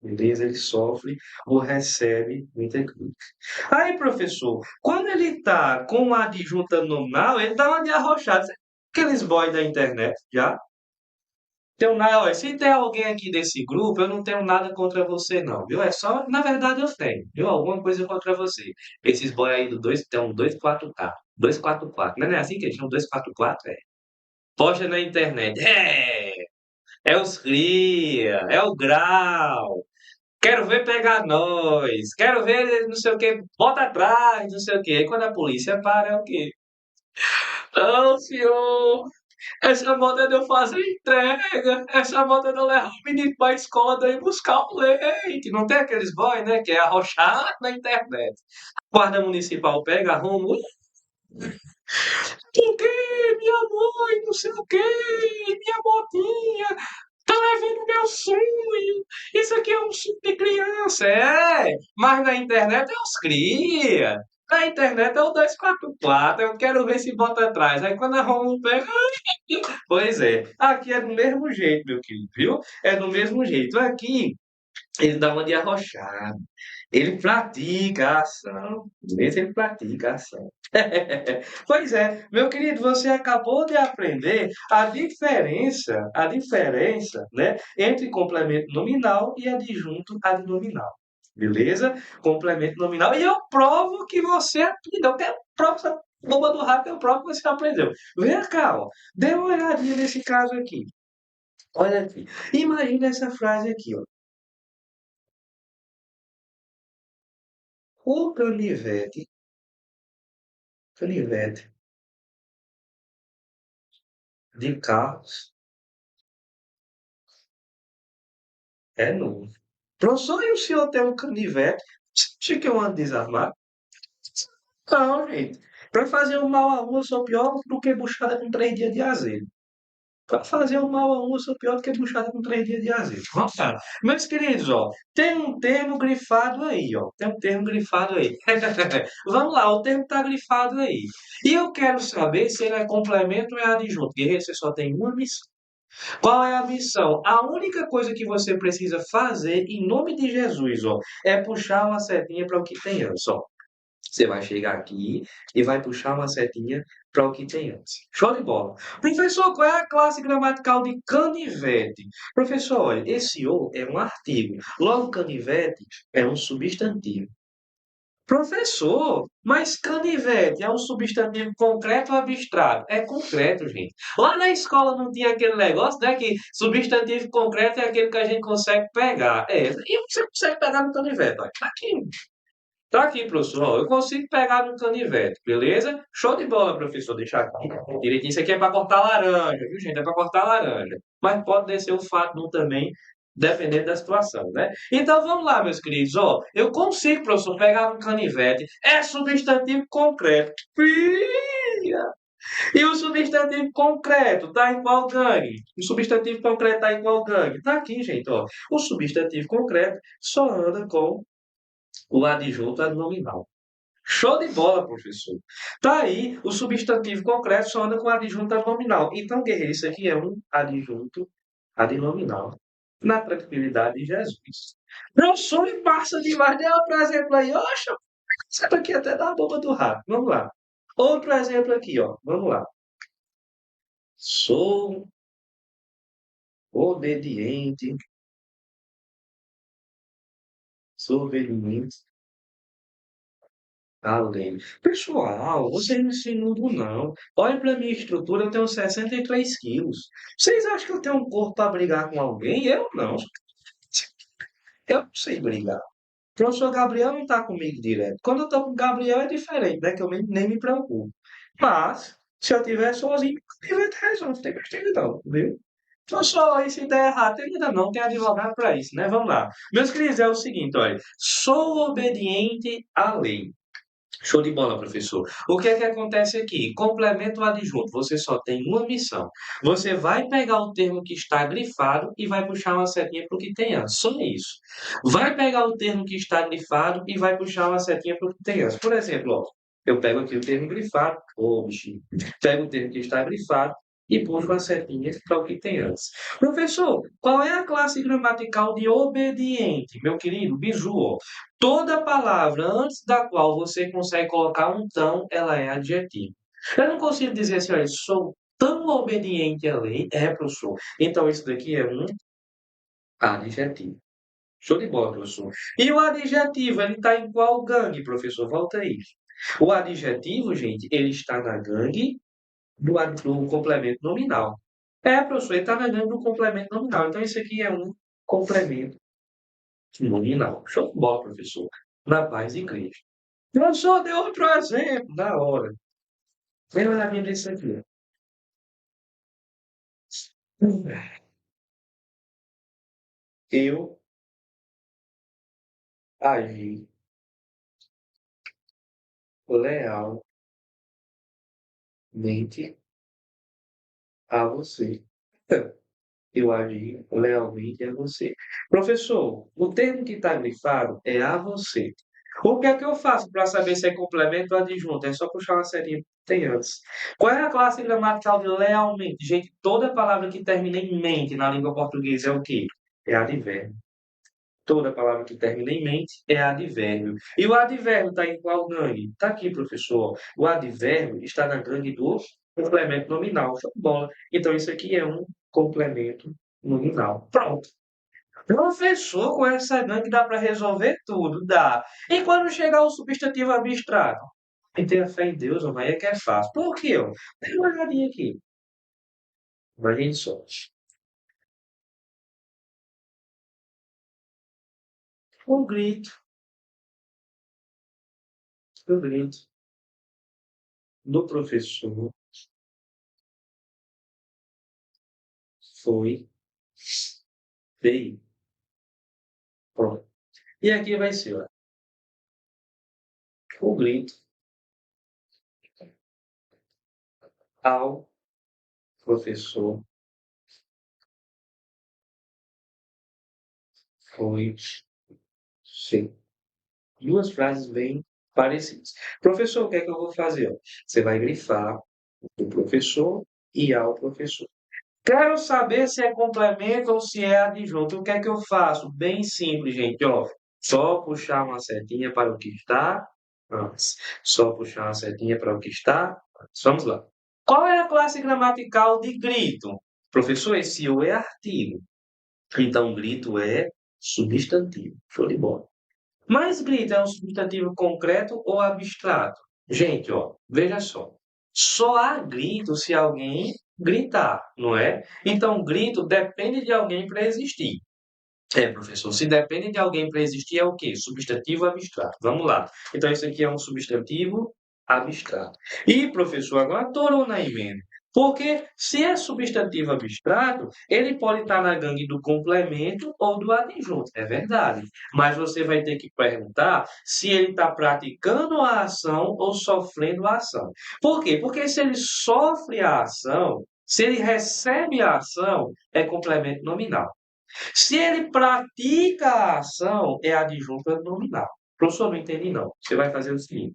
Beleza? Ele sofre ou recebe muita crítica. Aí, professor, quando ele está com a adjunta nominal, ele dá uma de arrochado. Aqueles boys da internet, já? Tenho nada, olha, se tem alguém aqui desse grupo, eu não tenho nada contra você, não, viu? É só, na verdade, eu tenho, viu? Alguma coisa contra você. Esses boy aí do 2, tem um 244, 244, não é assim que eles chamam 244? É. Posta na internet. É os cria, é o grau. Quero ver pegar nós, quero ver não sei o que, bota atrás, não sei o que. Aí quando a polícia para, é o quê? Não, senhor. Essa moda é de eu fazer entrega. Essa moda é de eu levar o menino pra escola daí buscar o leite. Não tem aqueles boy, né? Que é arrochado na internet. Guarda municipal pega, arruma. Por quê? Minha mãe, não sei o quê. Minha motinha. Tá levando meu sonho. Isso aqui é um sonho de criança. É. Mas na internet é os cria. Na internet é o 244. Eu quero ver se bota atrás. Aí quando a Romulo pega. Pois é, aqui é do mesmo jeito, meu querido, viu? É do mesmo jeito. Aqui ele dá uma de arrochado, ele pratica a ação, mesmo ele pratica a ação. Pois é, meu querido, você acabou de aprender a diferença, né, entre complemento nominal e adjunto adnominal. Beleza? Complemento nominal. E eu provo que você aprendeu. Eu quero provo essa bomba do rato, eu provo que você aprendeu. Vem cá, ó. Dê uma olhadinha nesse caso aqui. Olha aqui. Imagina essa frase aqui, ó. O canivete de carros é novo. Professor, e o senhor tem um canivete? Você acha que eu ando desarmado? Não, gente. Para fazer um mal a um, eu sou pior do que buchada com 3 dias de azedo. Para fazer um mal a um, eu sou pior do que buchada com 3 dias de azedo. Vamos lá. Meus queridos, ó, tem um termo grifado aí, ó. Tem um termo grifado aí. Vamos lá, o termo está grifado aí. E eu quero saber se ele é complemento ou é adjunto. Guerreiro, você só tem uma missão. Qual é a missão? A única coisa que você precisa fazer em nome de Jesus, ó, é puxar uma setinha para o que tem antes, ó. Você vai chegar aqui e vai puxar uma setinha para o que tem antes. Show de bola. Professor, qual é a classe gramatical de canivete? Professor, olha, esse o é um artigo. Logo, canivete é um substantivo. Professor, mas canivete é um substantivo concreto ou abstrato? É concreto, gente. Lá na escola não tinha aquele negócio, né? Que substantivo concreto é aquele que a gente consegue pegar. É, e você consegue pegar no canivete. Ó. Tá aqui, professor. Ó, eu consigo pegar no canivete, beleza? Show de bola, professor. Deixar aqui direitinho. Isso aqui é para cortar laranja, viu, gente? É para cortar laranja. Mas pode descer o fato não também, dependendo da situação, né? Então vamos lá, meus queridos. Ó, eu consigo, professor, pegar no canivete. É substantivo concreto. Filha! E o substantivo concreto tá em qual gangue? O substantivo concreto tá em qual gangue? Tá aqui, gente, ó. O substantivo concreto só anda com o adjunto adnominal. Show de bola, professor. Tá aí, o substantivo concreto só anda com adjunto adnominal. Então, guerreiro, isso aqui é um adjunto adnominal. Na tranquilidade de Jesus. Professor, e passa demais. Dê outro exemplo aí. Oxa, isso aqui até dá a bomba do rato. Vamos lá. Outro exemplo aqui, ó. Vamos lá. Sou obediente, sou obediente à lei. Pessoal, vocês não se iludam, não. Olha para minha estrutura, eu tenho 63 quilos. Vocês acham que eu tenho um corpo para brigar com alguém? Eu não. Eu não sei brigar. O professor Gabriel não está comigo direto. Quando eu estou com o Gabriel é diferente, né? Que eu nem me preocupo. Mas, se eu estiver sozinho, eu resolve, não tem besteira não, viu? Professor, isso está errado. Ainda não tem advogado para isso, né? Vamos lá. Meus queridos, é o seguinte, olha. Sou obediente à lei. Show de bola, professor. O que é que acontece aqui? Complemento adjunto. Você só tem uma missão. Você vai pegar o termo que está grifado e vai puxar uma setinha para o que tem antes. Só isso. Vai pegar o termo que está grifado e vai puxar uma setinha para o que tem antes. Por exemplo, ó, eu pego aqui o termo grifado. Ô, bichinho. Pego o termo que está grifado e puxo uma setinha para o que tem antes. Professor, qual é a classe gramatical de obediente? Meu querido, bizu, ó. Toda palavra antes da qual você consegue colocar um tão, ela é adjetivo. Eu não consigo dizer assim, olha, sou tão obediente à lei. É, professor. Então, isso daqui é um adjetivo. Show de bola, professor. E o adjetivo, ele está em qual gangue, professor? Volta aí. O adjetivo, gente, ele está na gangue do complemento nominal. É, professor, ele está na gangue do complemento nominal. Então, isso aqui é um complemento nominal. Show de bola, professor. Na paz e Cristo. Professor, deu outro exemplo da hora. Vem lá na minha disso aqui. Eu agi lealmente a você. Eu agi lealmente a você. Professor, o termo que está grifado é a você. O que é que eu faço para saber se é complemento ou adjunto? É só puxar uma setinha que tem antes. Qual é a classe gramatical de lealmente? Gente, toda palavra que termina em mente na língua portuguesa é o quê? É advérbio. Toda palavra que termina em mente é advérbio. E o advérbio está em qual gangue? Está aqui, professor. O advérbio está na gangue do complemento nominal. Show de bola. Então, isso aqui é um complemento nominal. Pronto. Professor, com essa gangue dá para resolver tudo? Dá. E quando chegar o substantivo abstrato? E tenha fé em Deus, mas é que é fácil. Por quê? Ó? Dá uma olhadinha aqui. Imagine só. O grito, o grito do professor foi feio. Pronto. E aqui vai ser, ó, o grito ao professor foi feio. Duas frases bem parecidas. Professor, o que é que eu vou fazer? Ó? Você vai grifar o professor e ao professor. Quero saber se é complemento ou se é adjunto. O que é que eu faço? Bem simples, gente. Ó, só puxar uma setinha para o que está antes. Só puxar uma setinha para o que está antes. Vamos lá. Qual é a classe gramatical de grito? Professor, esse o é artigo. Então, grito é substantivo. Show de bola. Mas grito é um substantivo concreto ou abstrato? Gente, ó, veja só. Só há grito se alguém gritar, não é? Então, grito depende de alguém para existir. É, professor, se depende de alguém para existir, é o quê? Substantivo abstrato. Vamos lá. Então, isso aqui é um substantivo abstrato. E, professor, agora torou na emenda. Porque se é substantivo abstrato, ele pode estar na gangue do complemento ou do adjunto. É verdade. Mas você vai ter que perguntar se ele está praticando a ação ou sofrendo a ação. Por quê? Porque se ele sofre a ação, se ele recebe a ação, é complemento nominal. Se ele pratica a ação, é adjunta nominal. Professor, não entendi não. Você vai fazer o seguinte: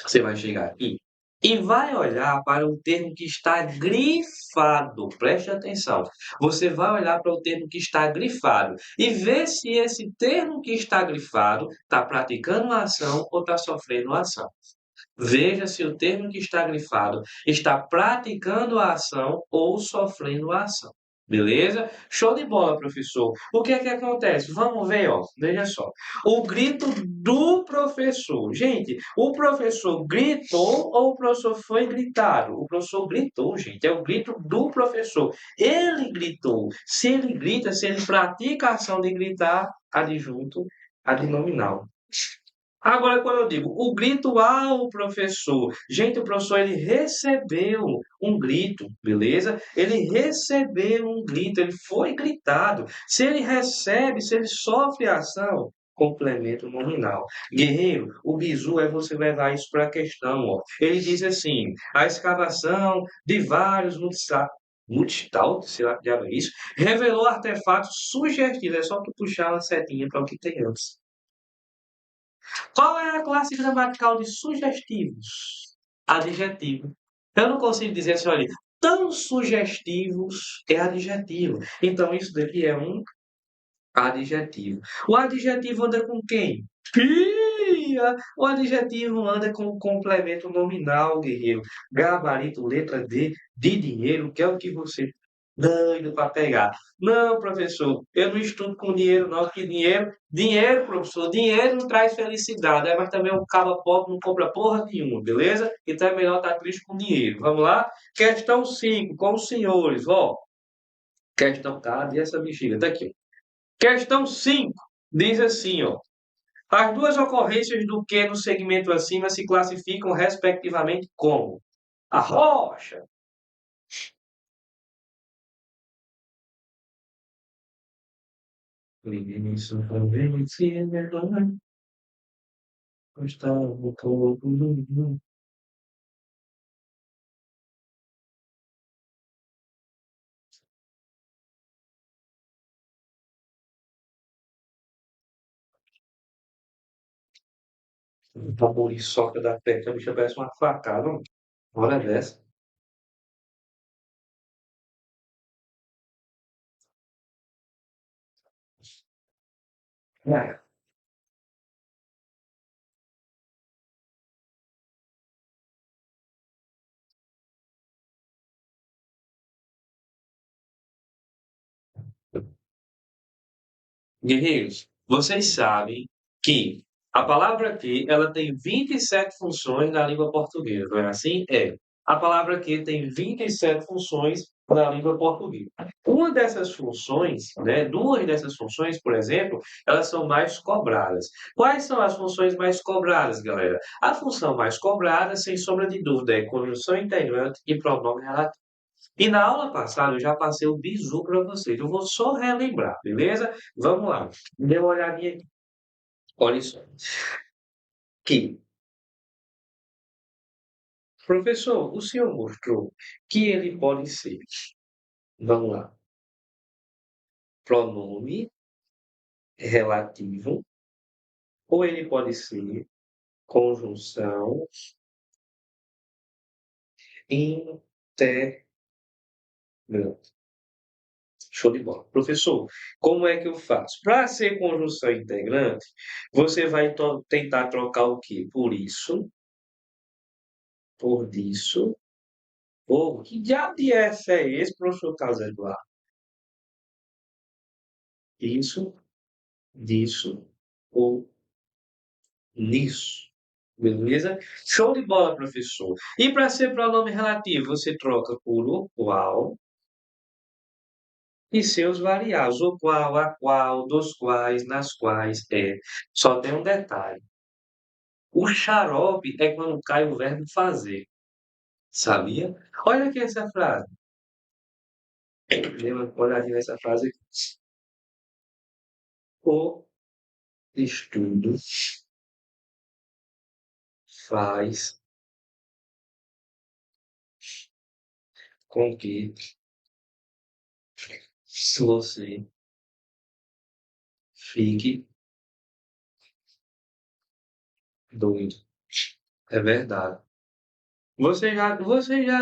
você vai chegar aqui e vai olhar para o termo que está grifado. Preste atenção. Você vai olhar para o termo que está grifado e ver se esse termo que está grifado está praticando a ação ou está sofrendo a ação. Veja se o termo que está grifado está praticando a ação ou sofrendo a ação. Beleza? Show de bola, professor. O que é que acontece? Vamos ver, ó. Veja só. O grito do professor. Gente, o professor gritou ou o professor foi gritado? O professor gritou, gente. É o grito do professor. Ele gritou. Se ele grita, se ele pratica a ação de gritar, adjunto, adnominal. Agora, quando eu digo o grito ao professor, gente, o professor ele recebeu um grito, beleza? Ele recebeu um grito, ele foi gritado. Se ele recebe, se ele sofre a ação, complemento nominal. Guerreiro, o bizu é você levar isso para a questão, ó. Ele diz assim: a escavação de vários multistal, sei lá que diabo é isso, revelou artefatos sugestivos. É só tu puxar uma setinha para o que tem antes. Qual é a classe gramatical de sugestivos? Adjetivo. Eu não consigo dizer assim, olha, tão sugestivos é adjetivo. Então, isso daqui é um adjetivo. O adjetivo anda com quem? Pia! O adjetivo anda com o complemento nominal, guerreiro. Gabarito, letra D, de dinheiro, que é o que você doido para pegar. Não, professor, eu não estudo com dinheiro, não, que dinheiro, professor, dinheiro não traz felicidade, mas também o cara pobre não compra porra nenhuma, beleza? Então é melhor estar triste com dinheiro. Vamos lá? Questão 5, com os senhores, ó. Questão, cadê essa bexiga? Tá aqui. Questão 5 diz assim, ó. As duas ocorrências do que no segmento acima se classificam respectivamente como a rocha. Isso também se é verdade. Gustavo Couto. A muriçoca da peste, a bicha parece uma facada. Uma hora dessa. É. Guerreiros, vocês sabem que a palavra que ela tem 27 funções na língua portuguesa, não é assim? É. A palavra que tem 27 funções na língua portuguesa. Uma dessas funções, né, duas dessas funções, por exemplo, elas são mais cobradas. Quais são as funções mais cobradas, galera? A função mais cobrada, sem sombra de dúvida, é conjunção integrante e pronome relativo. E na aula passada eu já passei o bizu para vocês. Eu vou só relembrar, beleza? Vamos lá. Dê uma olhadinha aqui. Olha só. Que, professor, o senhor mostrou que ele pode ser, vamos lá, pronome relativo, ou ele pode ser conjunção integrante. Show de bola. Professor, como é que eu faço? Para ser conjunção integrante, você vai tentar trocar o quê? Por isso, por disso. Pô, que diabo de F é esse, professor Carlos Eduardo? Isso, disso ou nisso. Beleza? Show de bola, professor. E para ser pronome relativo, você troca por o qual e seus variáveis. O qual, a qual, dos quais, nas quais, é. Só tem um detalhe. O xarope é quando cai o verbo fazer. Sabia? Olha aqui essa frase. Dê uma olhadinha nessa frase aqui. O estudo faz com que você fique doido. É verdade. Você já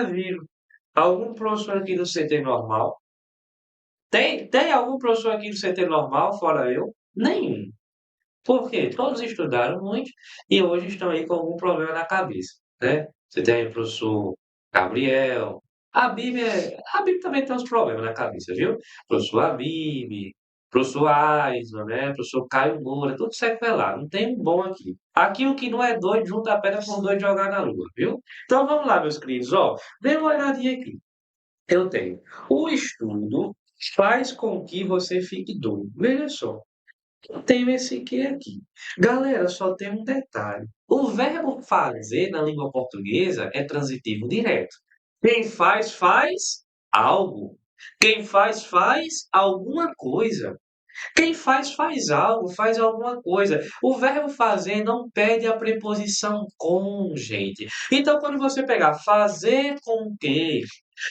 viram algum professor aqui do CT normal? Tem algum professor aqui do CT normal, fora eu? Nenhum. Por quê? Todos estudaram muito e hoje estão aí com algum problema na cabeça, né? Você tem o professor Gabriel, a Bíblia também tem uns problemas na cabeça, viu? Professor Abib, professor Aisman, né? Professor Caio Moura, tudo sequelado, não tem um bom aqui. Aqui o que não é doido, junta a pedra com doido jogar na lua, viu? Então vamos lá, meus queridos, ó, dê uma olhadinha aqui. Eu tenho. O estudo faz com que você fique doido. Veja só. Eu tenho esse que aqui. Galera, só tem um detalhe. O verbo fazer na língua portuguesa é transitivo direto. Quem faz, faz algo. Quem faz, faz alguma coisa. Quem faz, faz algo, faz alguma coisa. O verbo fazer não pede a preposição com, gente. Então, quando você pegar fazer com que,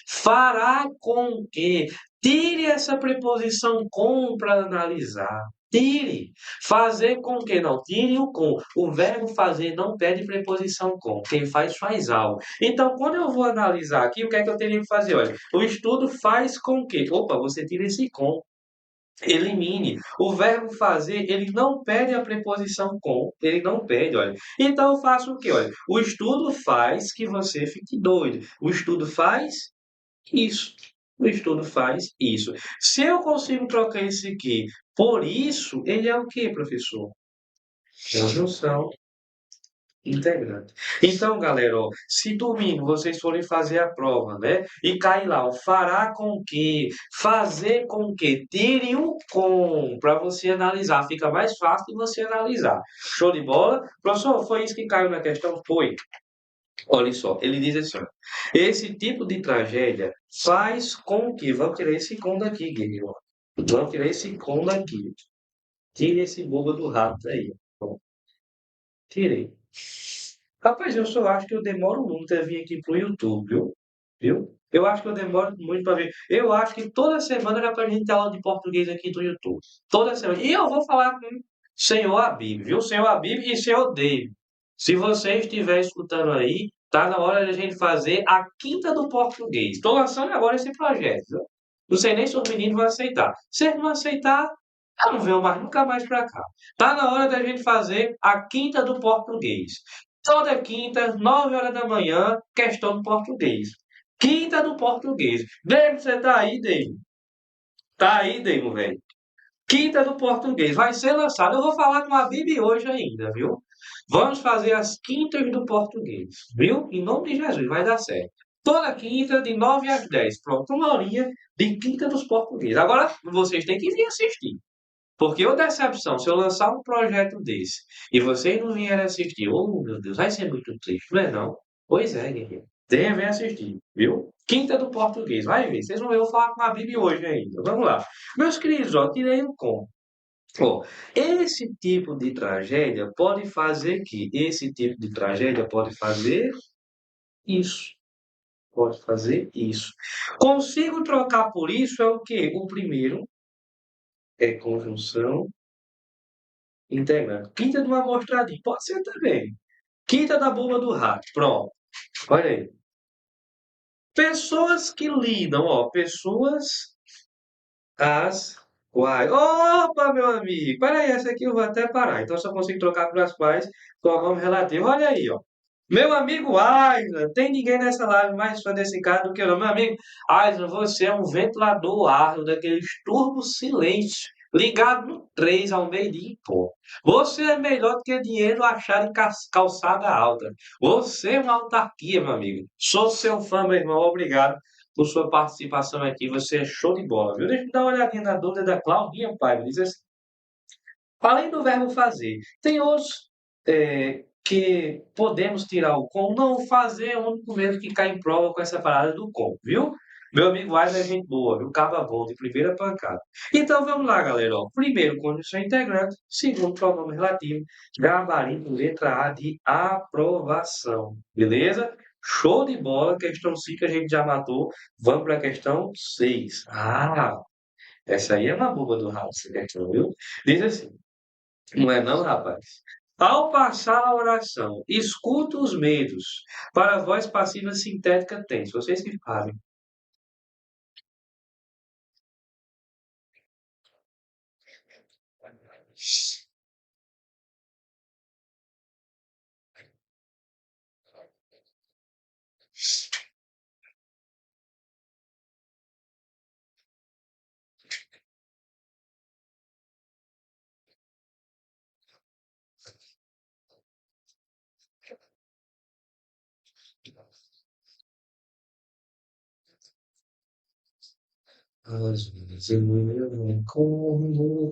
fará com que, tire essa preposição com para analisar. Tire. Fazer com que, não. Tire o com. O verbo fazer não pede preposição com. Quem faz, faz algo. Então, quando eu vou analisar aqui, o que é que eu teria que fazer? Olha, o estudo faz com que. Opa, você tira esse com. Elimine. O verbo fazer, ele não pede a preposição com, ele não pede, olha. Então eu faço o quê? Olha, o estudo faz que você fique doido. O estudo faz isso. O estudo faz isso. Se eu consigo trocar esse aqui por isso, ele é o quê, professor? Conjunção integrante. Então, galera, ó, se domingo vocês forem fazer a prova, né? E cai lá, o fará com que, fazer com que, tire o com, para você analisar. Fica mais fácil de você analisar. Show de bola? Professor, foi isso que caiu na questão? Foi. Olha só, ele diz assim, ó, esse tipo de tragédia faz com que, vamos tirar esse com daqui, Guilherme, ó. Vamos tirar esse com daqui. Tire esse bobo do rato aí. Ó. Tirei. Rapaz, eu só acho que eu demoro muito a vir aqui pro YouTube, viu? Viu? Eu acho que eu demoro muito para ver. Eu acho que toda semana era pra gente ter aula de português aqui do YouTube. Toda semana. E eu vou falar com o senhor Habib, viu? Senhor Habib e senhor David. Se você estiver escutando aí, tá na hora de a gente fazer a quinta do português. Estou lançando agora esse projeto, viu? Não sei nem se os meninos vão aceitar. Se eles não aceitar, eu não venho mais, nunca mais pra cá. Tá na hora da gente fazer a quinta do português. Toda quinta, 9 horas da manhã, questão do português. Quinta do português. David, você tá aí, David? Tá aí, David, velho? Quinta do português. Vai ser lançado. Eu vou falar com a Bibi hoje ainda, viu? Vamos fazer as quintas do português, viu? Em nome de Jesus, vai dar certo. Toda quinta, de 9 às 10. Pronto, uma horinha de quinta dos portugueses. Agora, vocês têm que vir assistir. Porque ô decepção, se eu lançar um projeto desse e vocês não vierem assistir, oh meu Deus, vai ser muito triste, não é não? Pois é, guerreiro. Venha ver assistir, viu? Quinta do português, vai ver. Vocês vão ver, eu vou falar com a Bíblia hoje ainda. Vamos lá. Meus queridos, ó, tirei um com. Ó, esse tipo de tragédia pode fazer que? Esse tipo de tragédia pode fazer isso. Pode fazer isso. Consigo trocar por isso é o quê? O primeiro é conjunção integrante. Quinta do amostradinho. Pode ser também. Quinta da bomba do rato. Pronto. Olha aí. Pessoas que lidam, ó. Pessoas as quais. Opa, meu amigo. Peraí, essa aqui eu vou até parar. Então eu só consigo trocar pelas quais com a nome relativo. Olha aí, ó. Meu amigo Aislan, tem ninguém nessa live mais fã desse cara do que eu, não. Meu amigo Aislan, você é um ventilador árduo daqueles turbos silêncio, ligado no 3 ao meio-dia, pô. Você é melhor do que dinheiro achado em calçada alta. Você é uma autarquia, meu amigo. Sou seu fã, meu irmão. Obrigado por sua participação aqui. Você é show de bola, viu? Deixa eu dar uma olhadinha na dúvida da Claudinha Paiva. Diz assim, além do verbo fazer, tem outros que podemos tirar o com. Não fazer é o único mesmo que cai em prova com essa parada do com, viu? Meu amigo Wesley é gente boa, viu? Caba bom, de primeira pancada. Então vamos lá, galera. Ó. Primeiro, condição integrante. Segundo, pronome relativo. Gabarito, letra A de aprovação. Beleza? Show de bola. Questão 5 a gente já matou. Vamos para a questão 6. Ah, essa aí é uma boba do rato, essa questão, viu? Diz assim. Não é não, rapaz? Ao passar a oração, escuta os medos. Para a voz passiva sintética tem. Se vocês que fazem. Às vezes eu não como.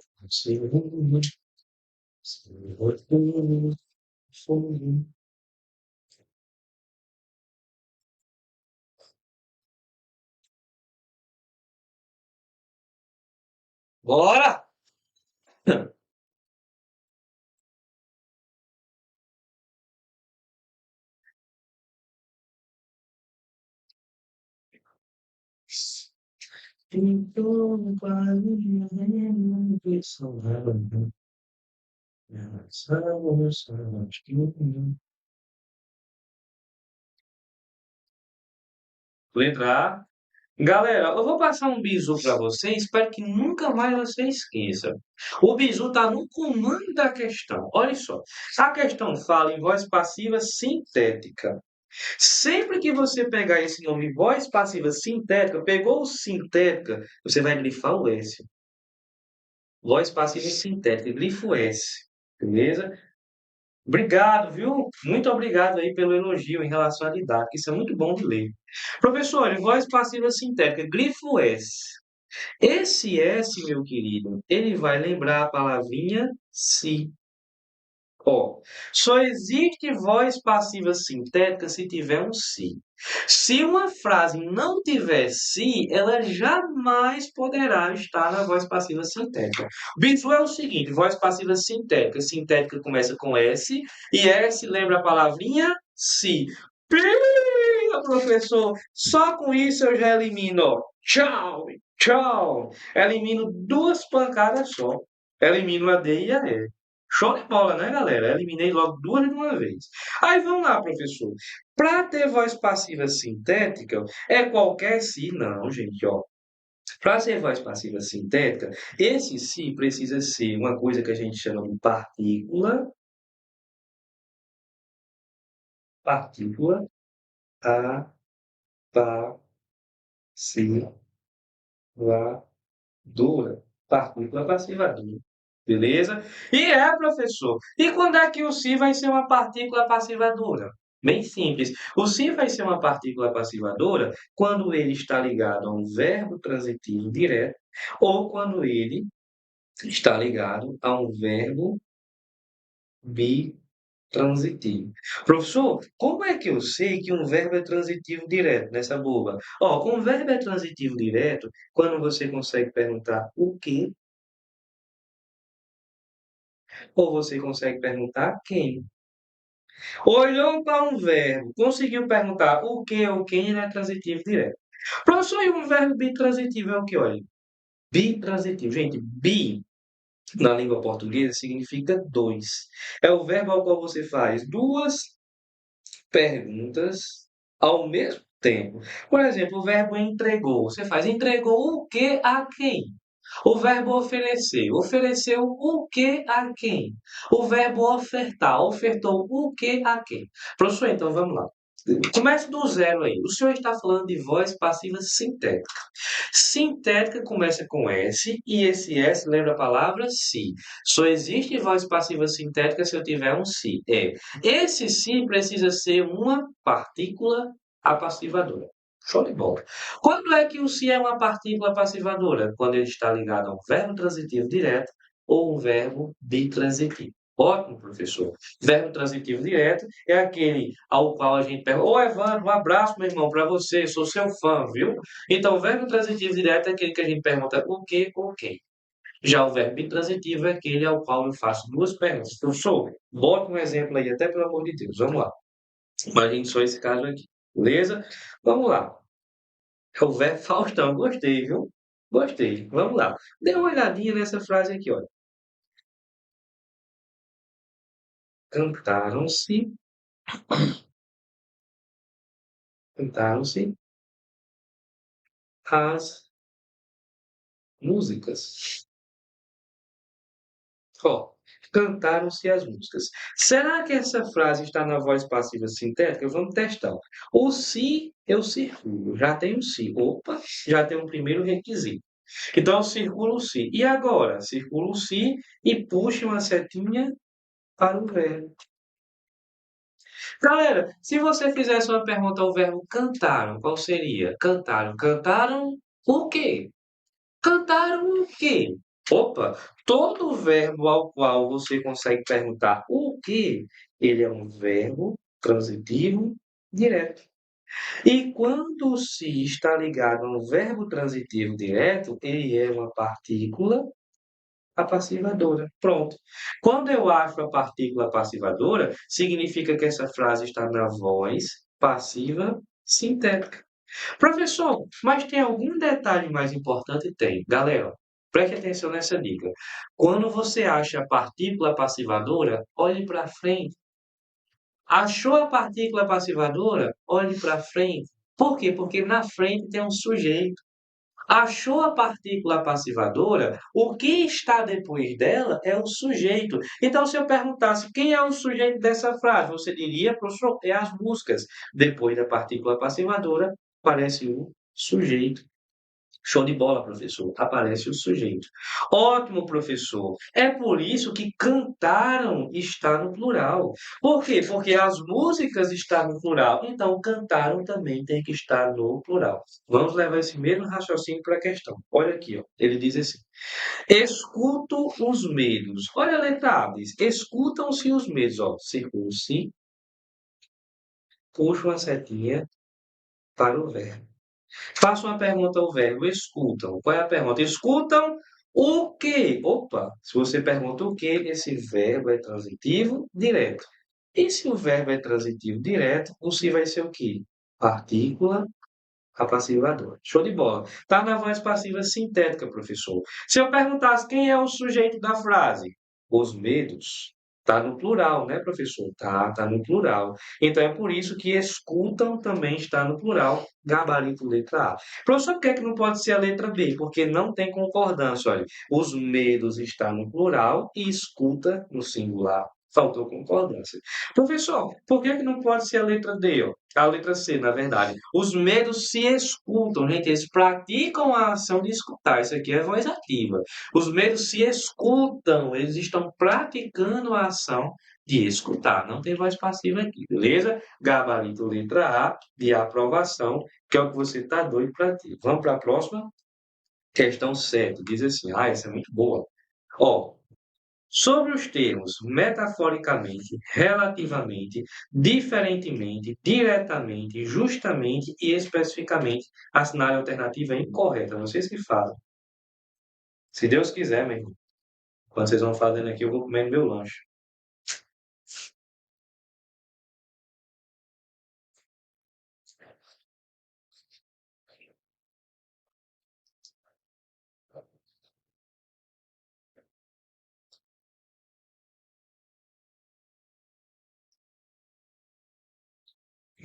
Bora! Então, letra A. Galera, eu vou passar um bizu para você, espero que nunca mais você esqueça. O bizu está no comando da questão. Olha só, a questão fala em voz passiva sintética. Sempre que você pegar esse nome voz passiva sintética, pegou o sintética, você vai grifar o S. Voz passiva sintética, grifo S. Beleza? Obrigado, viu? Muito obrigado aí pelo elogio em relação à didática. Isso é muito bom de ler. Professor, em voz passiva sintética, grifo S. Esse S, meu querido, ele vai lembrar a palavrinha se. Ó, só existe voz passiva sintética se tiver um se. Se uma frase não tiver se, ela jamais poderá estar na voz passiva sintética. O bizu é o seguinte: voz passiva sintética. Sintética começa com S e S lembra a palavrinha se. Pia, professor, só com isso eu já elimino. Ó. Tchau, tchau. Elimino duas pancadas só. Elimino a D e a E. Show de bola, né, galera? Eliminei logo duas de uma vez. Aí vamos lá, professor. Para ter voz passiva sintética, é qualquer si, não, gente, ó. Para ser voz passiva sintética, esse si precisa ser uma coisa que a gente chama de partícula, partícula a, pa, si, la, dura. Partícula passivadora. Beleza? E professor. E quando é que o si vai ser uma partícula passivadora? Bem simples. O si vai ser uma partícula passivadora quando ele está ligado a um verbo transitivo direto ou quando ele está ligado a um verbo bitransitivo. Professor, como é que eu sei que um verbo é transitivo direto nessa boba? Ó, com um verbo é transitivo direto, quando você consegue perguntar o que ou você consegue perguntar quem. Olhou para um verbo, conseguiu perguntar o que ou quem, ele é transitivo direto. Professor, e um verbo bitransitivo é o que? Olha, bitransitivo. Gente, bi na língua portuguesa significa dois. É o verbo ao qual você faz duas perguntas ao mesmo tempo. Por exemplo, o verbo entregou. Você faz entregou o que a quem? O verbo oferecer. Ofereceu o que a quem? O verbo ofertar. Ofertou o que a quem? Professor, então vamos lá. Comece do zero aí. O senhor está falando de voz passiva sintética. Sintética começa com S e esse S lembra a palavra se. Só existe voz passiva sintética se eu tiver um se. Esse se precisa ser uma partícula apassivadora. Show de bola. Quando é que o se é uma partícula passivadora? Quando ele está ligado a um verbo transitivo direto ou um verbo bitransitivo. Ótimo, professor. Verbo transitivo direto é aquele ao qual a gente pergunta: Ô, Evandro, um abraço, meu irmão, para você, sou seu fã, viu? Então, o verbo transitivo direto é aquele que a gente pergunta o que ou quem. Já o verbo intransitivo é aquele ao qual eu faço duas perguntas. Professor, bote um exemplo aí, até pelo amor de Deus. Vamos lá. Imagine só esse caso aqui. Beleza? Vamos lá. É o verbo Faustão. Gostei, viu? Gostei. Vamos lá. Dê uma olhadinha nessa frase aqui, olha. Cantaram-se, cantaram-se as músicas. Ó, cantaram-se as músicas. Será que essa frase está na voz passiva sintética? Vamos testar. O se eu circulo. Já tem o se. Opa, já tem um primeiro requisito. Então, eu circulo o se. E agora? Circulo o se e puxo uma setinha para o verbo. Galera, se você fizesse uma pergunta ao verbo cantaram, qual seria? Cantaram. Cantaram o quê? Cantaram o quê? Opa, todo verbo ao qual você consegue perguntar o que, ele é um verbo transitivo direto. E quando se está ligado a um verbo transitivo direto, ele é uma partícula apassivadora. Pronto. Quando eu acho a partícula apassivadora, significa que essa frase está na voz passiva sintética. Professor, mas tem algum detalhe mais importante? Tem. Galera, preste atenção nessa dica. Quando você acha a partícula passivadora, olhe para frente. Achou a partícula passivadora? Olhe para frente. Por quê? Porque na frente tem um sujeito. Achou a partícula passivadora? O que está depois dela é o sujeito. Então, se eu perguntasse quem é o sujeito dessa frase, você diria, professor, é as músicas. Depois da partícula passivadora, aparece o sujeito. Show de bola, professor. Aparece o sujeito. Ótimo, professor. É por isso que cantaram está no plural. Por quê? Porque as músicas estão no plural. Então, cantaram também tem que estar no plural. Vamos levar esse mesmo raciocínio para a questão. Olha aqui, ó. Ele diz assim: escuto os medos. Olha a letra A, diz: escutam-se os medos. Ó, círculo-se, puxa uma setinha para o verbo. Faça uma pergunta ao verbo escutam. Qual é a pergunta? Escutam o quê? Opa, se você pergunta o quê, esse verbo é transitivo direto. E se o verbo é transitivo direto, o se vai ser o quê? Partícula apassivadora. Show de bola. Está na voz passiva sintética, professor. Se eu perguntasse quem é o sujeito da frase, os medos. Está no plural, né, professor? Tá no plural. Então é por isso que escutam também está no plural, gabarito letra A. Professor, por que é que não pode ser a letra B? Porque não tem concordância. Olha, os medos está no plural e escuta no singular. Faltou concordância. Professor, por que é que não pode ser a letra D? Ó? A letra C, na verdade. Os medos se escutam, gente. Eles praticam a ação de escutar. Isso aqui é voz ativa. Os medos se escutam. Eles estão praticando a ação de escutar. Não tem voz passiva aqui, beleza? Gabarito letra A, de aprovação, que é o que você está doido para ter. Vamos para a próxima? Questão 7. Diz assim. Ah, essa é muito boa. Ó, sobre os termos metaforicamente, relativamente, diferentemente, diretamente, justamente e especificamente, assinale a alternativa incorreta. Vocês que falam. Se Deus quiser, meu irmão. Quando vocês vão fazendo aqui, eu vou comendo meu lanche.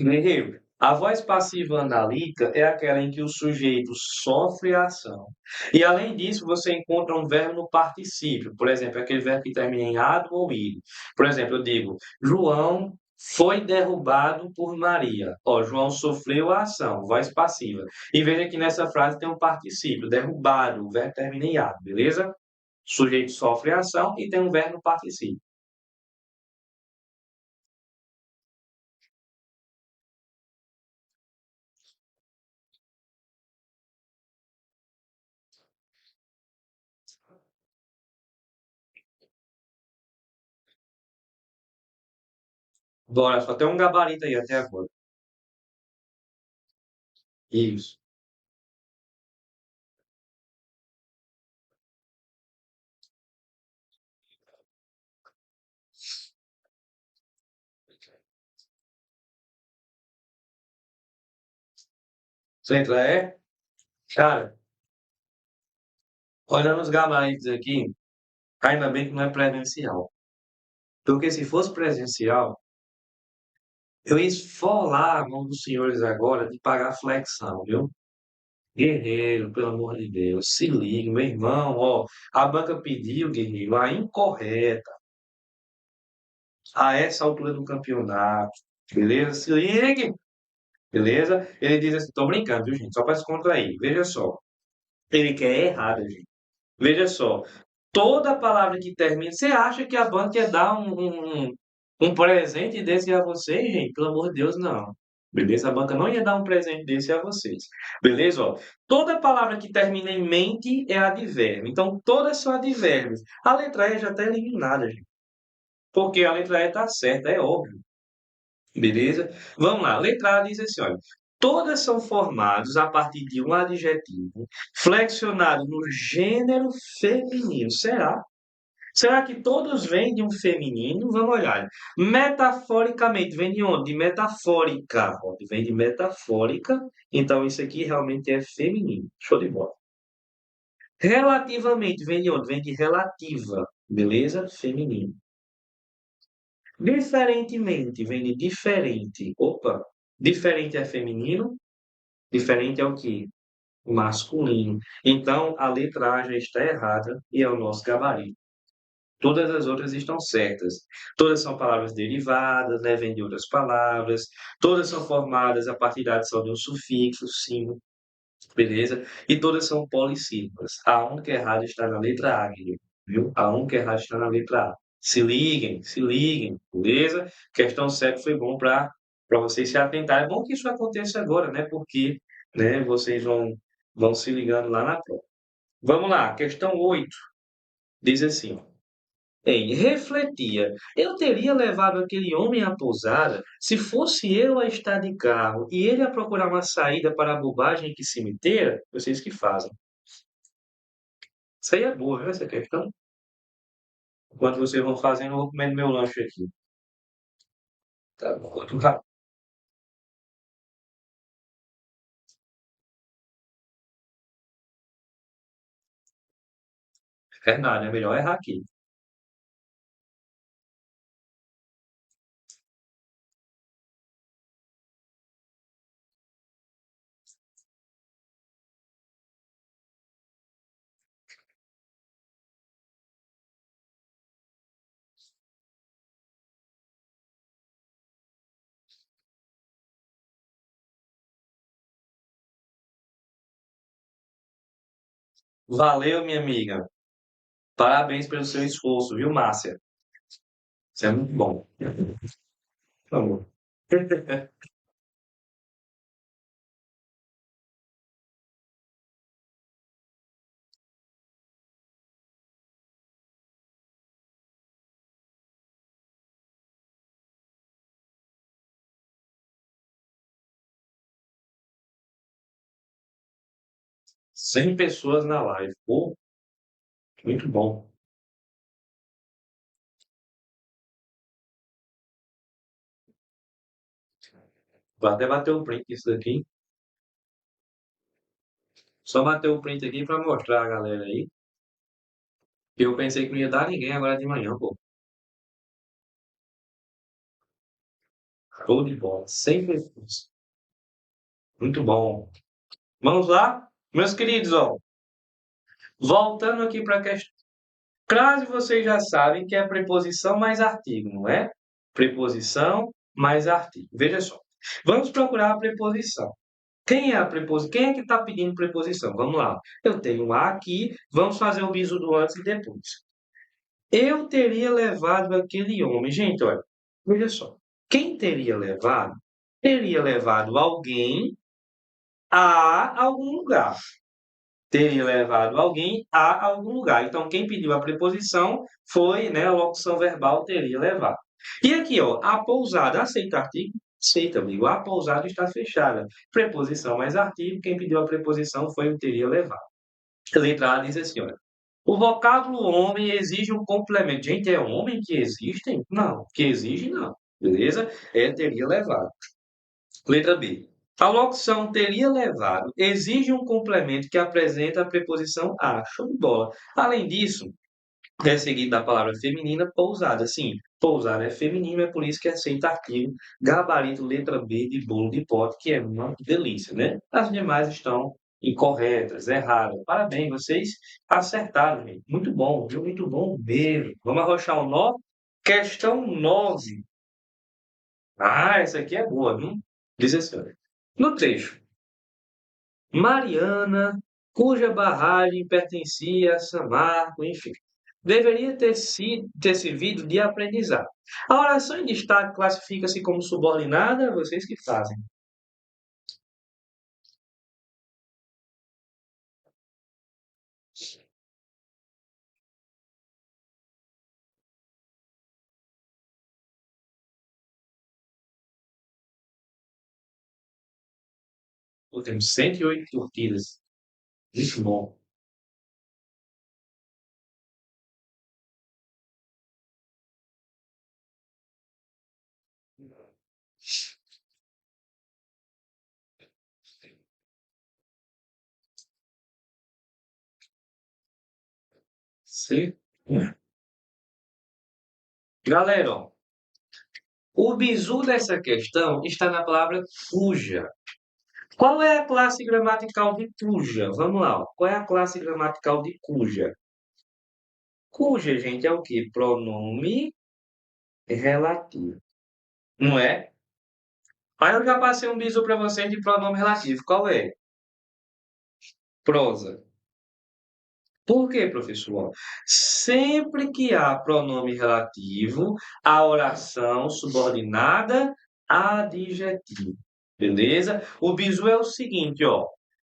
Guerreiro, a voz passiva analítica é aquela em que o sujeito sofre a ação. E além disso, você encontra um verbo no particípio. Por exemplo, aquele verbo que termina em ado ou ido. Por exemplo, eu digo: João foi derrubado por Maria. Ó, João sofreu a ação, voz passiva. E veja que nessa frase tem um particípio, derrubado, o verbo termina em ado, beleza? O sujeito sofre a ação e tem um verbo no particípio. Bora, só tem um gabarito aí até agora. Isso. Letra E? Cara, olhando os gabaritos aqui, ainda bem que não é presencial. Porque se fosse presencial, eu ia esfolar a mão dos senhores agora de pagar flexão, viu? Guerreiro, pelo amor de Deus, se liga, meu irmão, ó, a banca pediu, guerreiro, a incorreta, a essa altura do campeonato, beleza? Se ligue, beleza? Ele diz assim, tô brincando, viu, gente? Só para descontrair, veja só. Ele quer errado, gente. Veja só, toda palavra que termina. Você acha que a banca ia dar um presente desse a você, gente? Pelo amor de Deus, não. Beleza? A banca não ia dar um presente desse a vocês. Beleza? Ó, toda palavra que termina em mente é advérbio. Então, todas são advérbios. A letra E já está eliminada, gente. Porque a letra E está certa, é óbvio. Beleza? Vamos lá. A letra A diz assim, olha. Todas são formadas a partir de um adjetivo flexionado no gênero feminino. Será? Será que todos vêm de um feminino? Vamos olhar. Metaforicamente, vem de onde? De metafórica. Ó, vem de metafórica. Então, isso aqui realmente é feminino. Show de bola. Relativamente, vem de onde? Vem de relativa. Beleza? Feminino. Diferentemente, vem de diferente. Opa! Diferente é feminino. Diferente é o quê? Masculino. Então, a letra A já está errada e é o nosso gabarito. Todas as outras estão certas. Todas são palavras derivadas, né? Vêm de outras palavras. Todas são formadas a partir da adição de um sufixo, sim, beleza? E todas são polissílabas. A única errada está na letra A, Guilherme, viu? A única errada está na letra A. Se liguem, beleza? Questão 7 foi bom para vocês se atentarem. É bom que isso aconteça agora, né? Porque, né, vocês vão se ligando lá na prova. Vamos lá, questão 8 diz assim, ó. Ei, refletia. Eu teria levado aquele homem à pousada se fosse eu a estar de carro e ele a procurar uma saída para a bobagem que se meteram? Vocês que fazem. Isso aí é boa, viu, essa questão? Enquanto vocês vão fazendo, eu vou comendo meu lanche aqui. Tá bom. Verdade, é melhor errar aqui. Valeu, minha amiga. Parabéns pelo seu esforço, viu, Márcia? Isso é muito bom. Por favor. 100 pessoas na live. Pô, muito bom. Vou até bater o print disso daqui. Só bater o print aqui para mostrar a galera aí. Eu pensei que não ia dar ninguém agora de manhã, pô. Show de bola. 100 pessoas. Muito bom. Vamos lá? Meus queridos, ó. Voltando aqui para a questão. Crase vocês já sabem que é preposição mais artigo, não é? Preposição mais artigo. Veja só. Vamos procurar a preposição. Quem é a preposição? Quem é que está pedindo preposição? Vamos lá. Eu tenho um A aqui. Vamos fazer o biso do antes e depois. Eu teria levado aquele homem. Gente, olha. Veja só. Quem teria levado? Teria levado alguém a algum lugar. Teria levado alguém a algum lugar. Então, quem pediu a preposição foi, né, a locução verbal teria levado. E aqui, ó, a pousada aceita artigo? Aceita, amigo. A pousada está fechada. Preposição mais artigo, quem pediu a preposição foi o teria levado. A letra A diz assim, olha. O vocábulo homem exige um complemento. Gente, é homem que existem? Não. Que exige, não. Beleza? É teria levado. Letra B. A locução teria levado exige um complemento que apresenta a preposição a. Show de bola. Além disso, é seguido da palavra feminina, pousada. Sim, pousar é feminino, é por isso que aceita artigo. Gabarito, letra B de bolo de pote, que é uma delícia, né? As demais estão incorretas, erradas. Parabéns, vocês acertaram, gente. Muito bom, viu? Muito bom mesmo. Vamos arrochar o nó. Questão 9. Ah, essa aqui é boa, viu? Diz assim, olha. No trecho, Mariana, cuja barragem pertencia a São Marco, enfim, deveria ter servido de aprendizado. A oração em destaque classifica-se como subordinada, vocês que fazem. Pô, temos 108 curtidas. Muito bom. Sim. Galera, ó, o bizu dessa questão está na palavra cuja. Qual é a classe gramatical de cuja? Vamos lá, ó. Qual é a classe gramatical de cuja? Cuja, gente, é o quê? Pronome relativo. Não é? Aí eu já passei um bizu para vocês de pronome relativo. Qual é? Prosa. Por quê, professor? Sempre que há pronome relativo, a oração subordinada adjetivo. Beleza? O bizu é o seguinte, ó.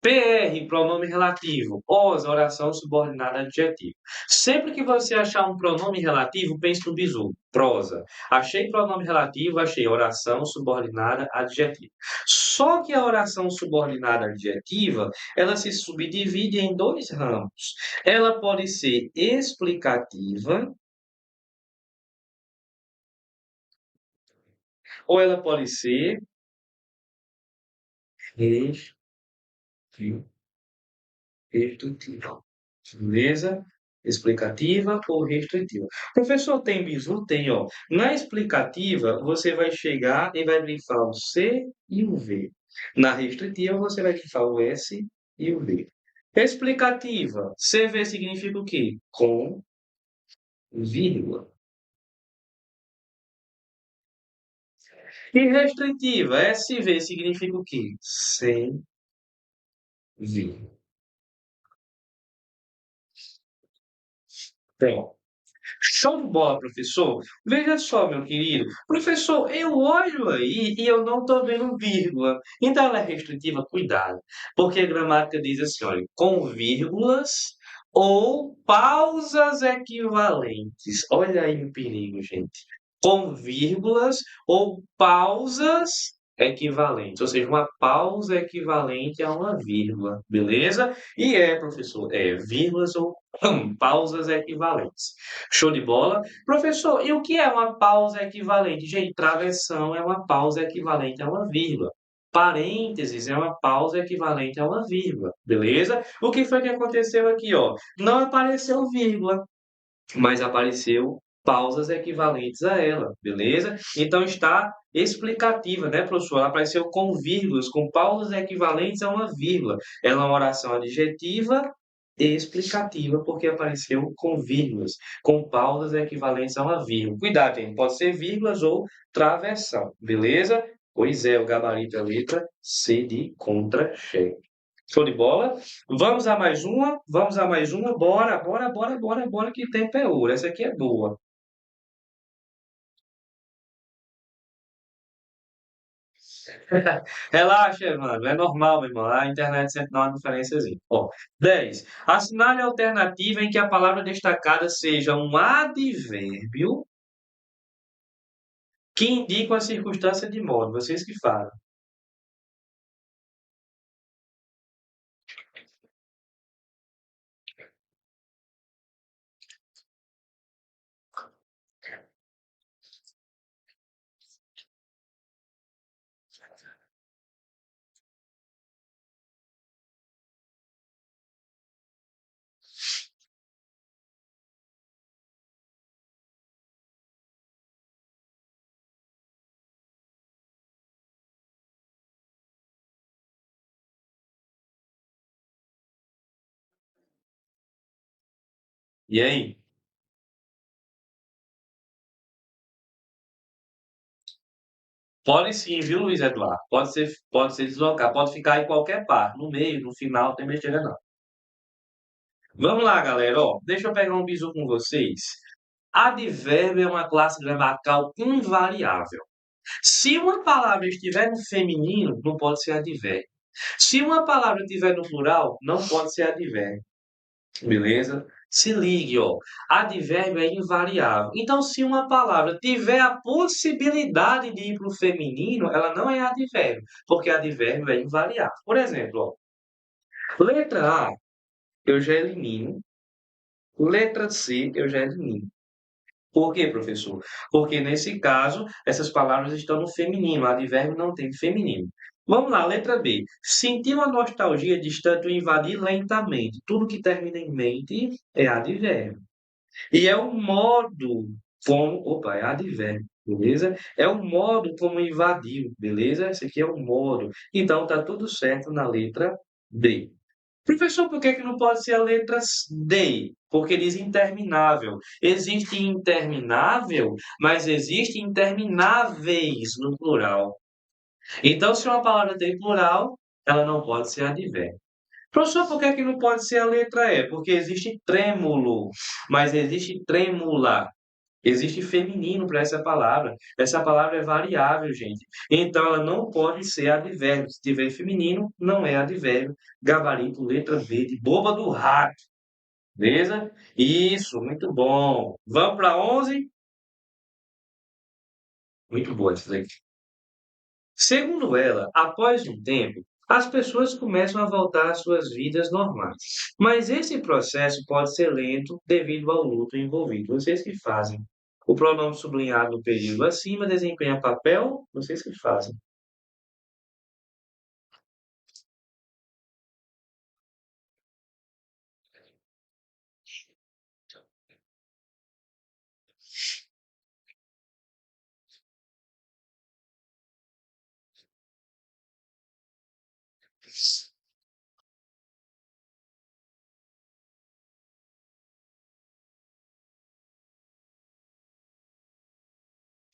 PR, pronome relativo. Os, oração subordinada adjetivo. Sempre que você achar um pronome relativo, pense no bizu. Prosa. Achei pronome relativo, achei oração subordinada adjetiva. Só que a oração subordinada adjetiva, ela se subdivide em dois ramos. Ela pode ser explicativa ou ela pode ser restritiva. Beleza? Explicativa ou restritiva. Professor, tem bizu? Tem, ó. Na explicativa, você vai chegar e vai grifar o C e o V. Na restritiva, você vai grifar o S e o V. Explicativa, CV significa o quê? Com vírgula. E restritiva, SV significa o quê? Sem vírgula. Pronto. Show de bola, professor. Veja só, meu querido. Professor, eu olho aí e eu não estou vendo vírgula. Então ela é restritiva, cuidado. Porque a gramática diz assim, olha, com vírgulas ou pausas equivalentes. Olha aí o perigo, gente. Com vírgulas ou pausas equivalentes. Ou seja, uma pausa equivalente a uma vírgula. Beleza? E professor, vírgulas ou pausas equivalentes. Show de bola? Professor, e o que é uma pausa equivalente? Gente, travessão é uma pausa equivalente a uma vírgula. Parênteses é uma pausa equivalente a uma vírgula, beleza? O que foi que aconteceu aqui, ó? Não apareceu vírgula, mas apareceu pausas equivalentes a ela, beleza? Então está explicativa, né, professor? Ela apareceu com vírgulas, com pausas equivalentes a uma vírgula. Ela é uma oração adjetiva explicativa, porque apareceu com vírgulas, com pausas equivalentes a uma vírgula. Cuidado, gente, pode ser vírgulas ou travessão, beleza? Pois é, o gabarito é a letra C de contra-cheque. Show de bola? Vamos a mais uma? Vamos a mais uma? Bora, bora, bora, bora, bora, que tempo é ouro. Essa aqui é boa. Relaxa, mano. É normal, meu irmão. A internet sempre dá uma diferençazinha. Ó, 10. Assinale a alternativa em que a palavra destacada seja um advérbio que indica uma circunstância de modo. Vocês que falam. E aí? Pode sim, viu, Luiz Eduardo? Pode ser deslocar, pode ficar em qualquer parte, no meio, no final, não tem besteira não. Vamos lá, galera, ó, deixa eu pegar um bizu com vocês. Advérbio é uma classe gramatical invariável. Se uma palavra estiver no feminino, não pode ser advérbio. Se uma palavra estiver no plural, não pode ser advérbio. Beleza? Se ligue, ó, advérbio é invariável. Então, se uma palavra tiver a possibilidade de ir para o feminino, ela não é advérbio, porque advérbio é invariável. Por exemplo, ó, letra A, eu já elimino. Letra C, eu já elimino. Por quê, professor? Porque nesse caso, essas palavras estão no feminino, o advérbio não tem feminino. Vamos lá, letra B. Sentiu a nostalgia distante o invadir lentamente. Tudo que termina em mente é advérbio. E é o modo como. Opa, é advérbio, beleza? É o modo como invadiu, beleza? Esse aqui é o modo. Então tá tudo certo na letra D. Professor, por que que não pode ser a letra D? Porque diz interminável. Existe interminável, mas existe intermináveis no plural. Então, se uma palavra tem plural, ela não pode ser advérbio. Professor, por que que não pode ser a letra E? Porque existe trêmulo, mas existe trêmula. Existe feminino para essa palavra. Essa palavra é variável, gente. Então, ela não pode ser advérbio. Se tiver feminino, não é advérbio. Gabarito, letra B, de boba do rato. Beleza? Isso, muito bom. Vamos para 11? Muito boa essa daqui. Segundo ela, após um tempo, as pessoas começam a voltar às suas vidas normais. Mas esse processo pode ser lento devido ao luto envolvido. Vocês que fazem. O pronome sublinhado no período acima desempenha papel, vocês que fazem.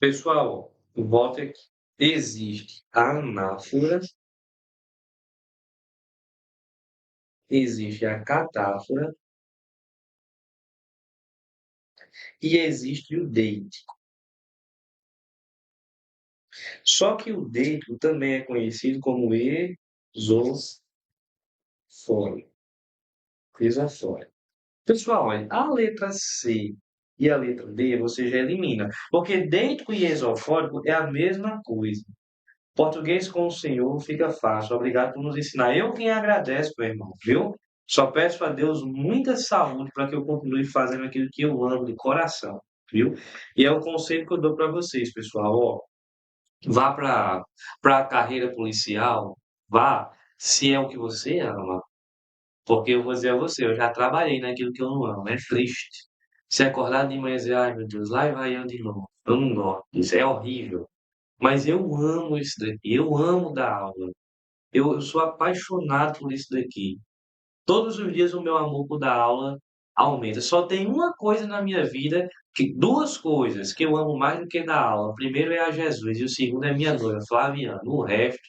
Pessoal, volta aqui. Existe a anáfora, existe a catáfora e existe o deite. Só que o deito também é conhecido como exofone. Exofone. Pessoal, olha, a letra C e a letra D você já elimina, porque deito e esofórico é a mesma coisa. Português com o Senhor fica fácil. Obrigado por nos ensinar. Eu quem agradeço, meu irmão, viu? Só peço a Deus muita saúde para que eu continue fazendo aquilo que eu amo de coração, viu? E é o conselho que eu dou para vocês, pessoal. Ó, vá para a carreira policial, vá, se é o que você ama. Porque eu vou dizer a você, eu já trabalhei naquilo que eu não amo. É triste. Se acordar de manhã e dizer, ai meu Deus, lá vai eu de novo. Eu não gosto. Isso é horrível. Mas eu amo isso daqui. Eu amo dar aula. Eu sou apaixonado por isso daqui. Todos os dias o meu amor por dar aula aumenta. Só tem uma coisa na minha vida, duas coisas que eu amo mais do que dar aula. O primeiro é a Jesus e o segundo é minha noiva, Flaviana. O resto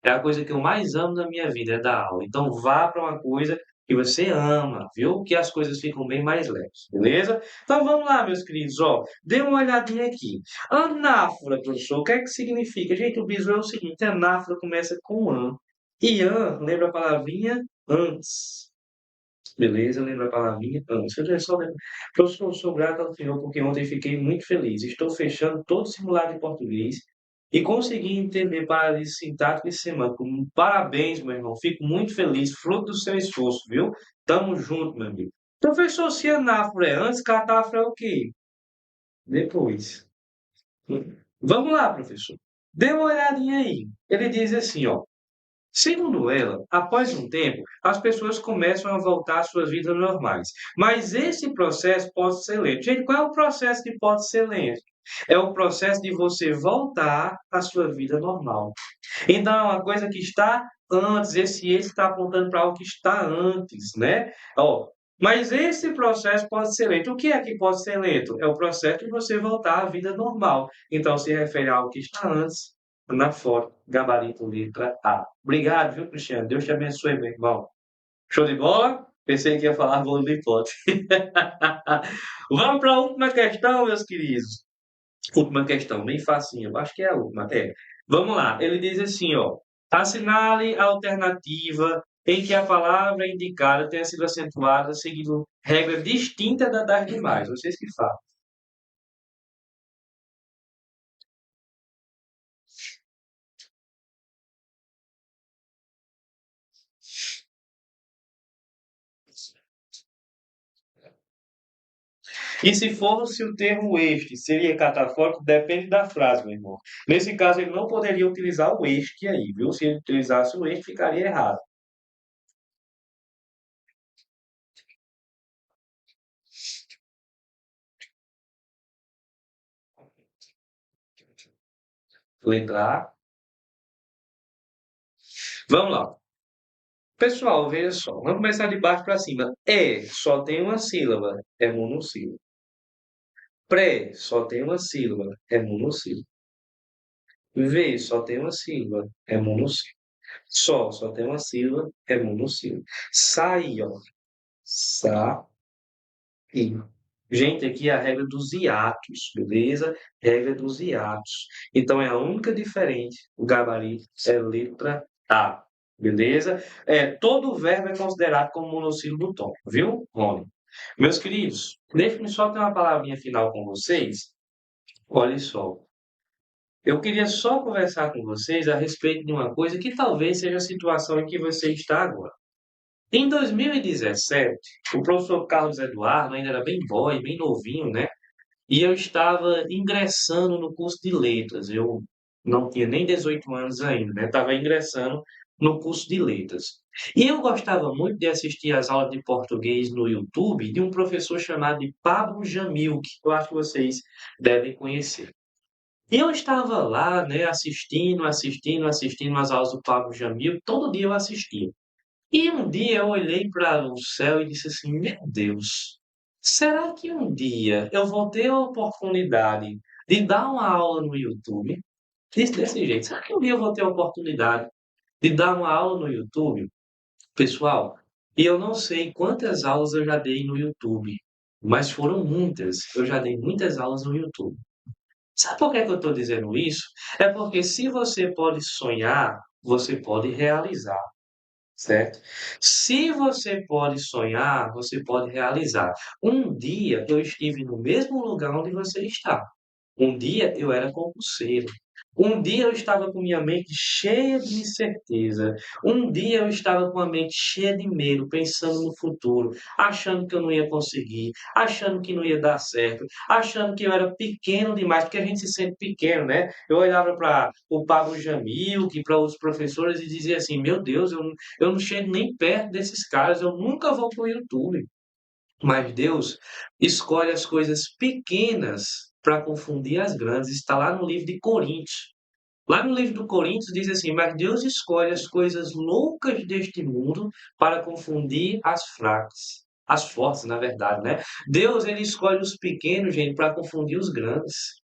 é a coisa que eu mais amo na minha vida, é dar aula. Então vá para uma coisa que você ama, viu? Que as coisas ficam bem mais leves, beleza? Então vamos lá, meus queridos, ó. Dê uma olhadinha aqui. Anáfora, professor, o que é que significa? Gente, o bizu é o seguinte, anáfora começa com an. E an, lembra a palavrinha antes. Beleza? Lembra a palavrinha antes. Eu já só lembro. Professor, eu sou grato ao Senhor porque ontem fiquei muito feliz. Estou fechando todo o simulado de português e consegui entender paralisia sintática e semântica. Parabéns, meu irmão. Fico muito feliz, fruto do seu esforço, viu? Tamo junto, meu amigo. Professor, se anáfora é antes, catáfora é o quê? Depois. Vamos lá, professor. Dê uma olhadinha aí. Ele diz assim, ó. Segundo ela, após um tempo, as pessoas começam a voltar às suas vidas normais. Mas esse processo pode ser lento. Gente, qual é o processo que pode ser lento? É o processo de você voltar à sua vida normal. Então, é uma coisa que está antes, esse está apontando para algo que está antes, né? Ó, mas esse processo pode ser lento. O que é que pode ser lento? É o processo de você voltar à vida normal. Então, se refere a algo que está antes, na foto, gabarito letra A. Obrigado, viu, Cristiano? Deus te abençoe, meu irmão. Show de bola? Pensei que ia falar bolo de pote. Vamos para a última questão, meus queridos. Última questão, bem facinha. Eu acho que é a última. É. Vamos lá. Ele diz assim, ó. Assinale a alternativa em que a palavra indicada tenha sido acentuada seguindo regra distinta das demais. Vocês que falam. E se fosse o termo este, seria catafórico? Depende da frase, meu irmão. Nesse caso, ele não poderia utilizar o este aí, viu? Se ele utilizasse o este, ficaria errado. Letra A. Vamos lá. Pessoal, veja só. Vamos começar de baixo para cima. É só tem uma sílaba, é monossílabo. Pré só tem uma sílaba, é monossílabo. Vê só tem uma sílaba, é monossílabo. Só tem uma sílaba, é monossílabo. Sai, ó. Sa, i. Gente, aqui é a regra dos hiatos, beleza? Regra dos hiatos. Então é a única diferente. O gabarito é letra A, beleza? Todo verbo é considerado como monossílabo tom, viu, Rony? Meus queridos, deixe-me só ter uma palavrinha final com vocês. Olha só. Eu queria só conversar com vocês a respeito de uma coisa que talvez seja a situação em que você está agora. Em 2017, o professor Carlos Eduardo ainda era bem boy, bem novinho, né? E eu estava ingressando no curso de letras. Eu não tinha nem 18 anos ainda, né? Estava ingressando no curso de letras. E eu gostava muito de assistir às aulas de português no YouTube de um professor chamado de Pablo Jamil, que eu acho que vocês devem conhecer. E eu estava lá, né, assistindo às aulas do Pablo Jamil. Todo dia eu assistia. E um dia eu olhei para o céu e disse assim: Meu Deus, será que um dia eu vou ter a oportunidade de dar uma aula no YouTube? Disse desse jeito: será que um dia eu vou ter a oportunidade de dar uma aula no YouTube? Pessoal, e eu não sei quantas aulas eu já dei no YouTube, mas foram muitas. Eu já dei muitas aulas no YouTube. Sabe por que que eu estou dizendo isso? É porque se você pode sonhar, você pode realizar. Certo? Se você pode sonhar, você pode realizar. Um dia eu estive no mesmo lugar onde você está. Um dia eu era concurseiro. Um dia eu estava com minha mente cheia de incerteza. Um dia eu estava com a mente cheia de medo, pensando no futuro, achando que eu não ia conseguir, achando que não ia dar certo, achando que eu era pequeno demais, porque a gente se sente pequeno, né? Eu olhava para o Pablo Jamil, que para os professores e dizia assim: Meu Deus, eu não chego nem perto desses caras, eu nunca vou para o YouTube. Mas Deus escolhe as coisas pequenas para confundir as grandes. Está lá no livro de Coríntios. Lá no livro do Coríntios diz assim: Mas Deus escolhe as coisas loucas deste mundo para confundir as fracas. As fortes, na verdade, né? Deus, ele escolhe os pequenos, gente, para confundir os grandes.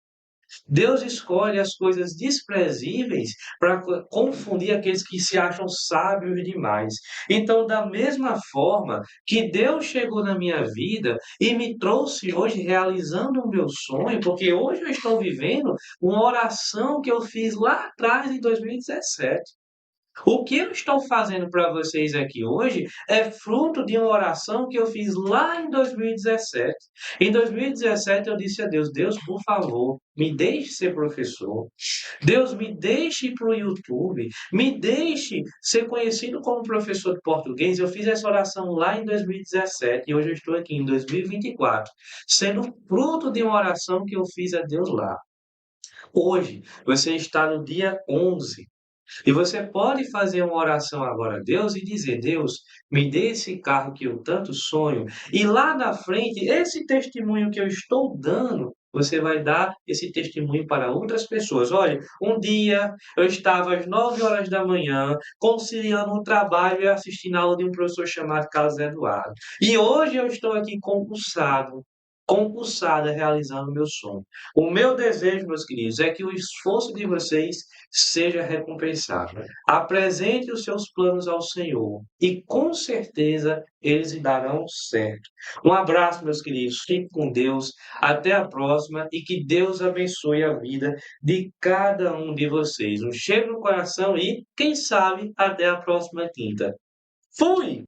Deus escolhe as coisas desprezíveis para confundir aqueles que se acham sábios demais. Então, da mesma forma que Deus chegou na minha vida e me trouxe hoje realizando o meu sonho, porque hoje eu estou vivendo uma oração que eu fiz lá atrás, em 2017. O que eu estou fazendo para vocês aqui hoje é fruto de uma oração que eu fiz lá em 2017. Em 2017 eu disse a Deus: Deus, por favor, me deixe ser professor. Deus, me deixe ir para o YouTube. Me deixe ser conhecido como professor de português. Eu fiz essa oração lá em 2017 e hoje eu estou aqui em 2024, sendo fruto de uma oração que eu fiz a Deus lá. Hoje, você está no dia 11. E você pode fazer uma oração agora a Deus e dizer: Deus, me dê esse carro que eu tanto sonho. E lá na frente, esse testemunho que eu estou dando, você vai dar esse testemunho para outras pessoas. Olha, um dia eu estava às 9 horas da manhã, conciliando um trabalho e assistindo a aula de um professor chamado Carlos Eduardo. E hoje eu estou aqui compulsada realizando o meu sonho. O meu desejo, meus queridos, é que o esforço de vocês seja recompensado. Apresente os seus planos ao Senhor e com certeza eles lhe darão certo. Um abraço, meus queridos. Fique com Deus. Até a próxima e que Deus abençoe a vida de cada um de vocês. Um cheiro no coração e, quem sabe, até a próxima quinta. Fui!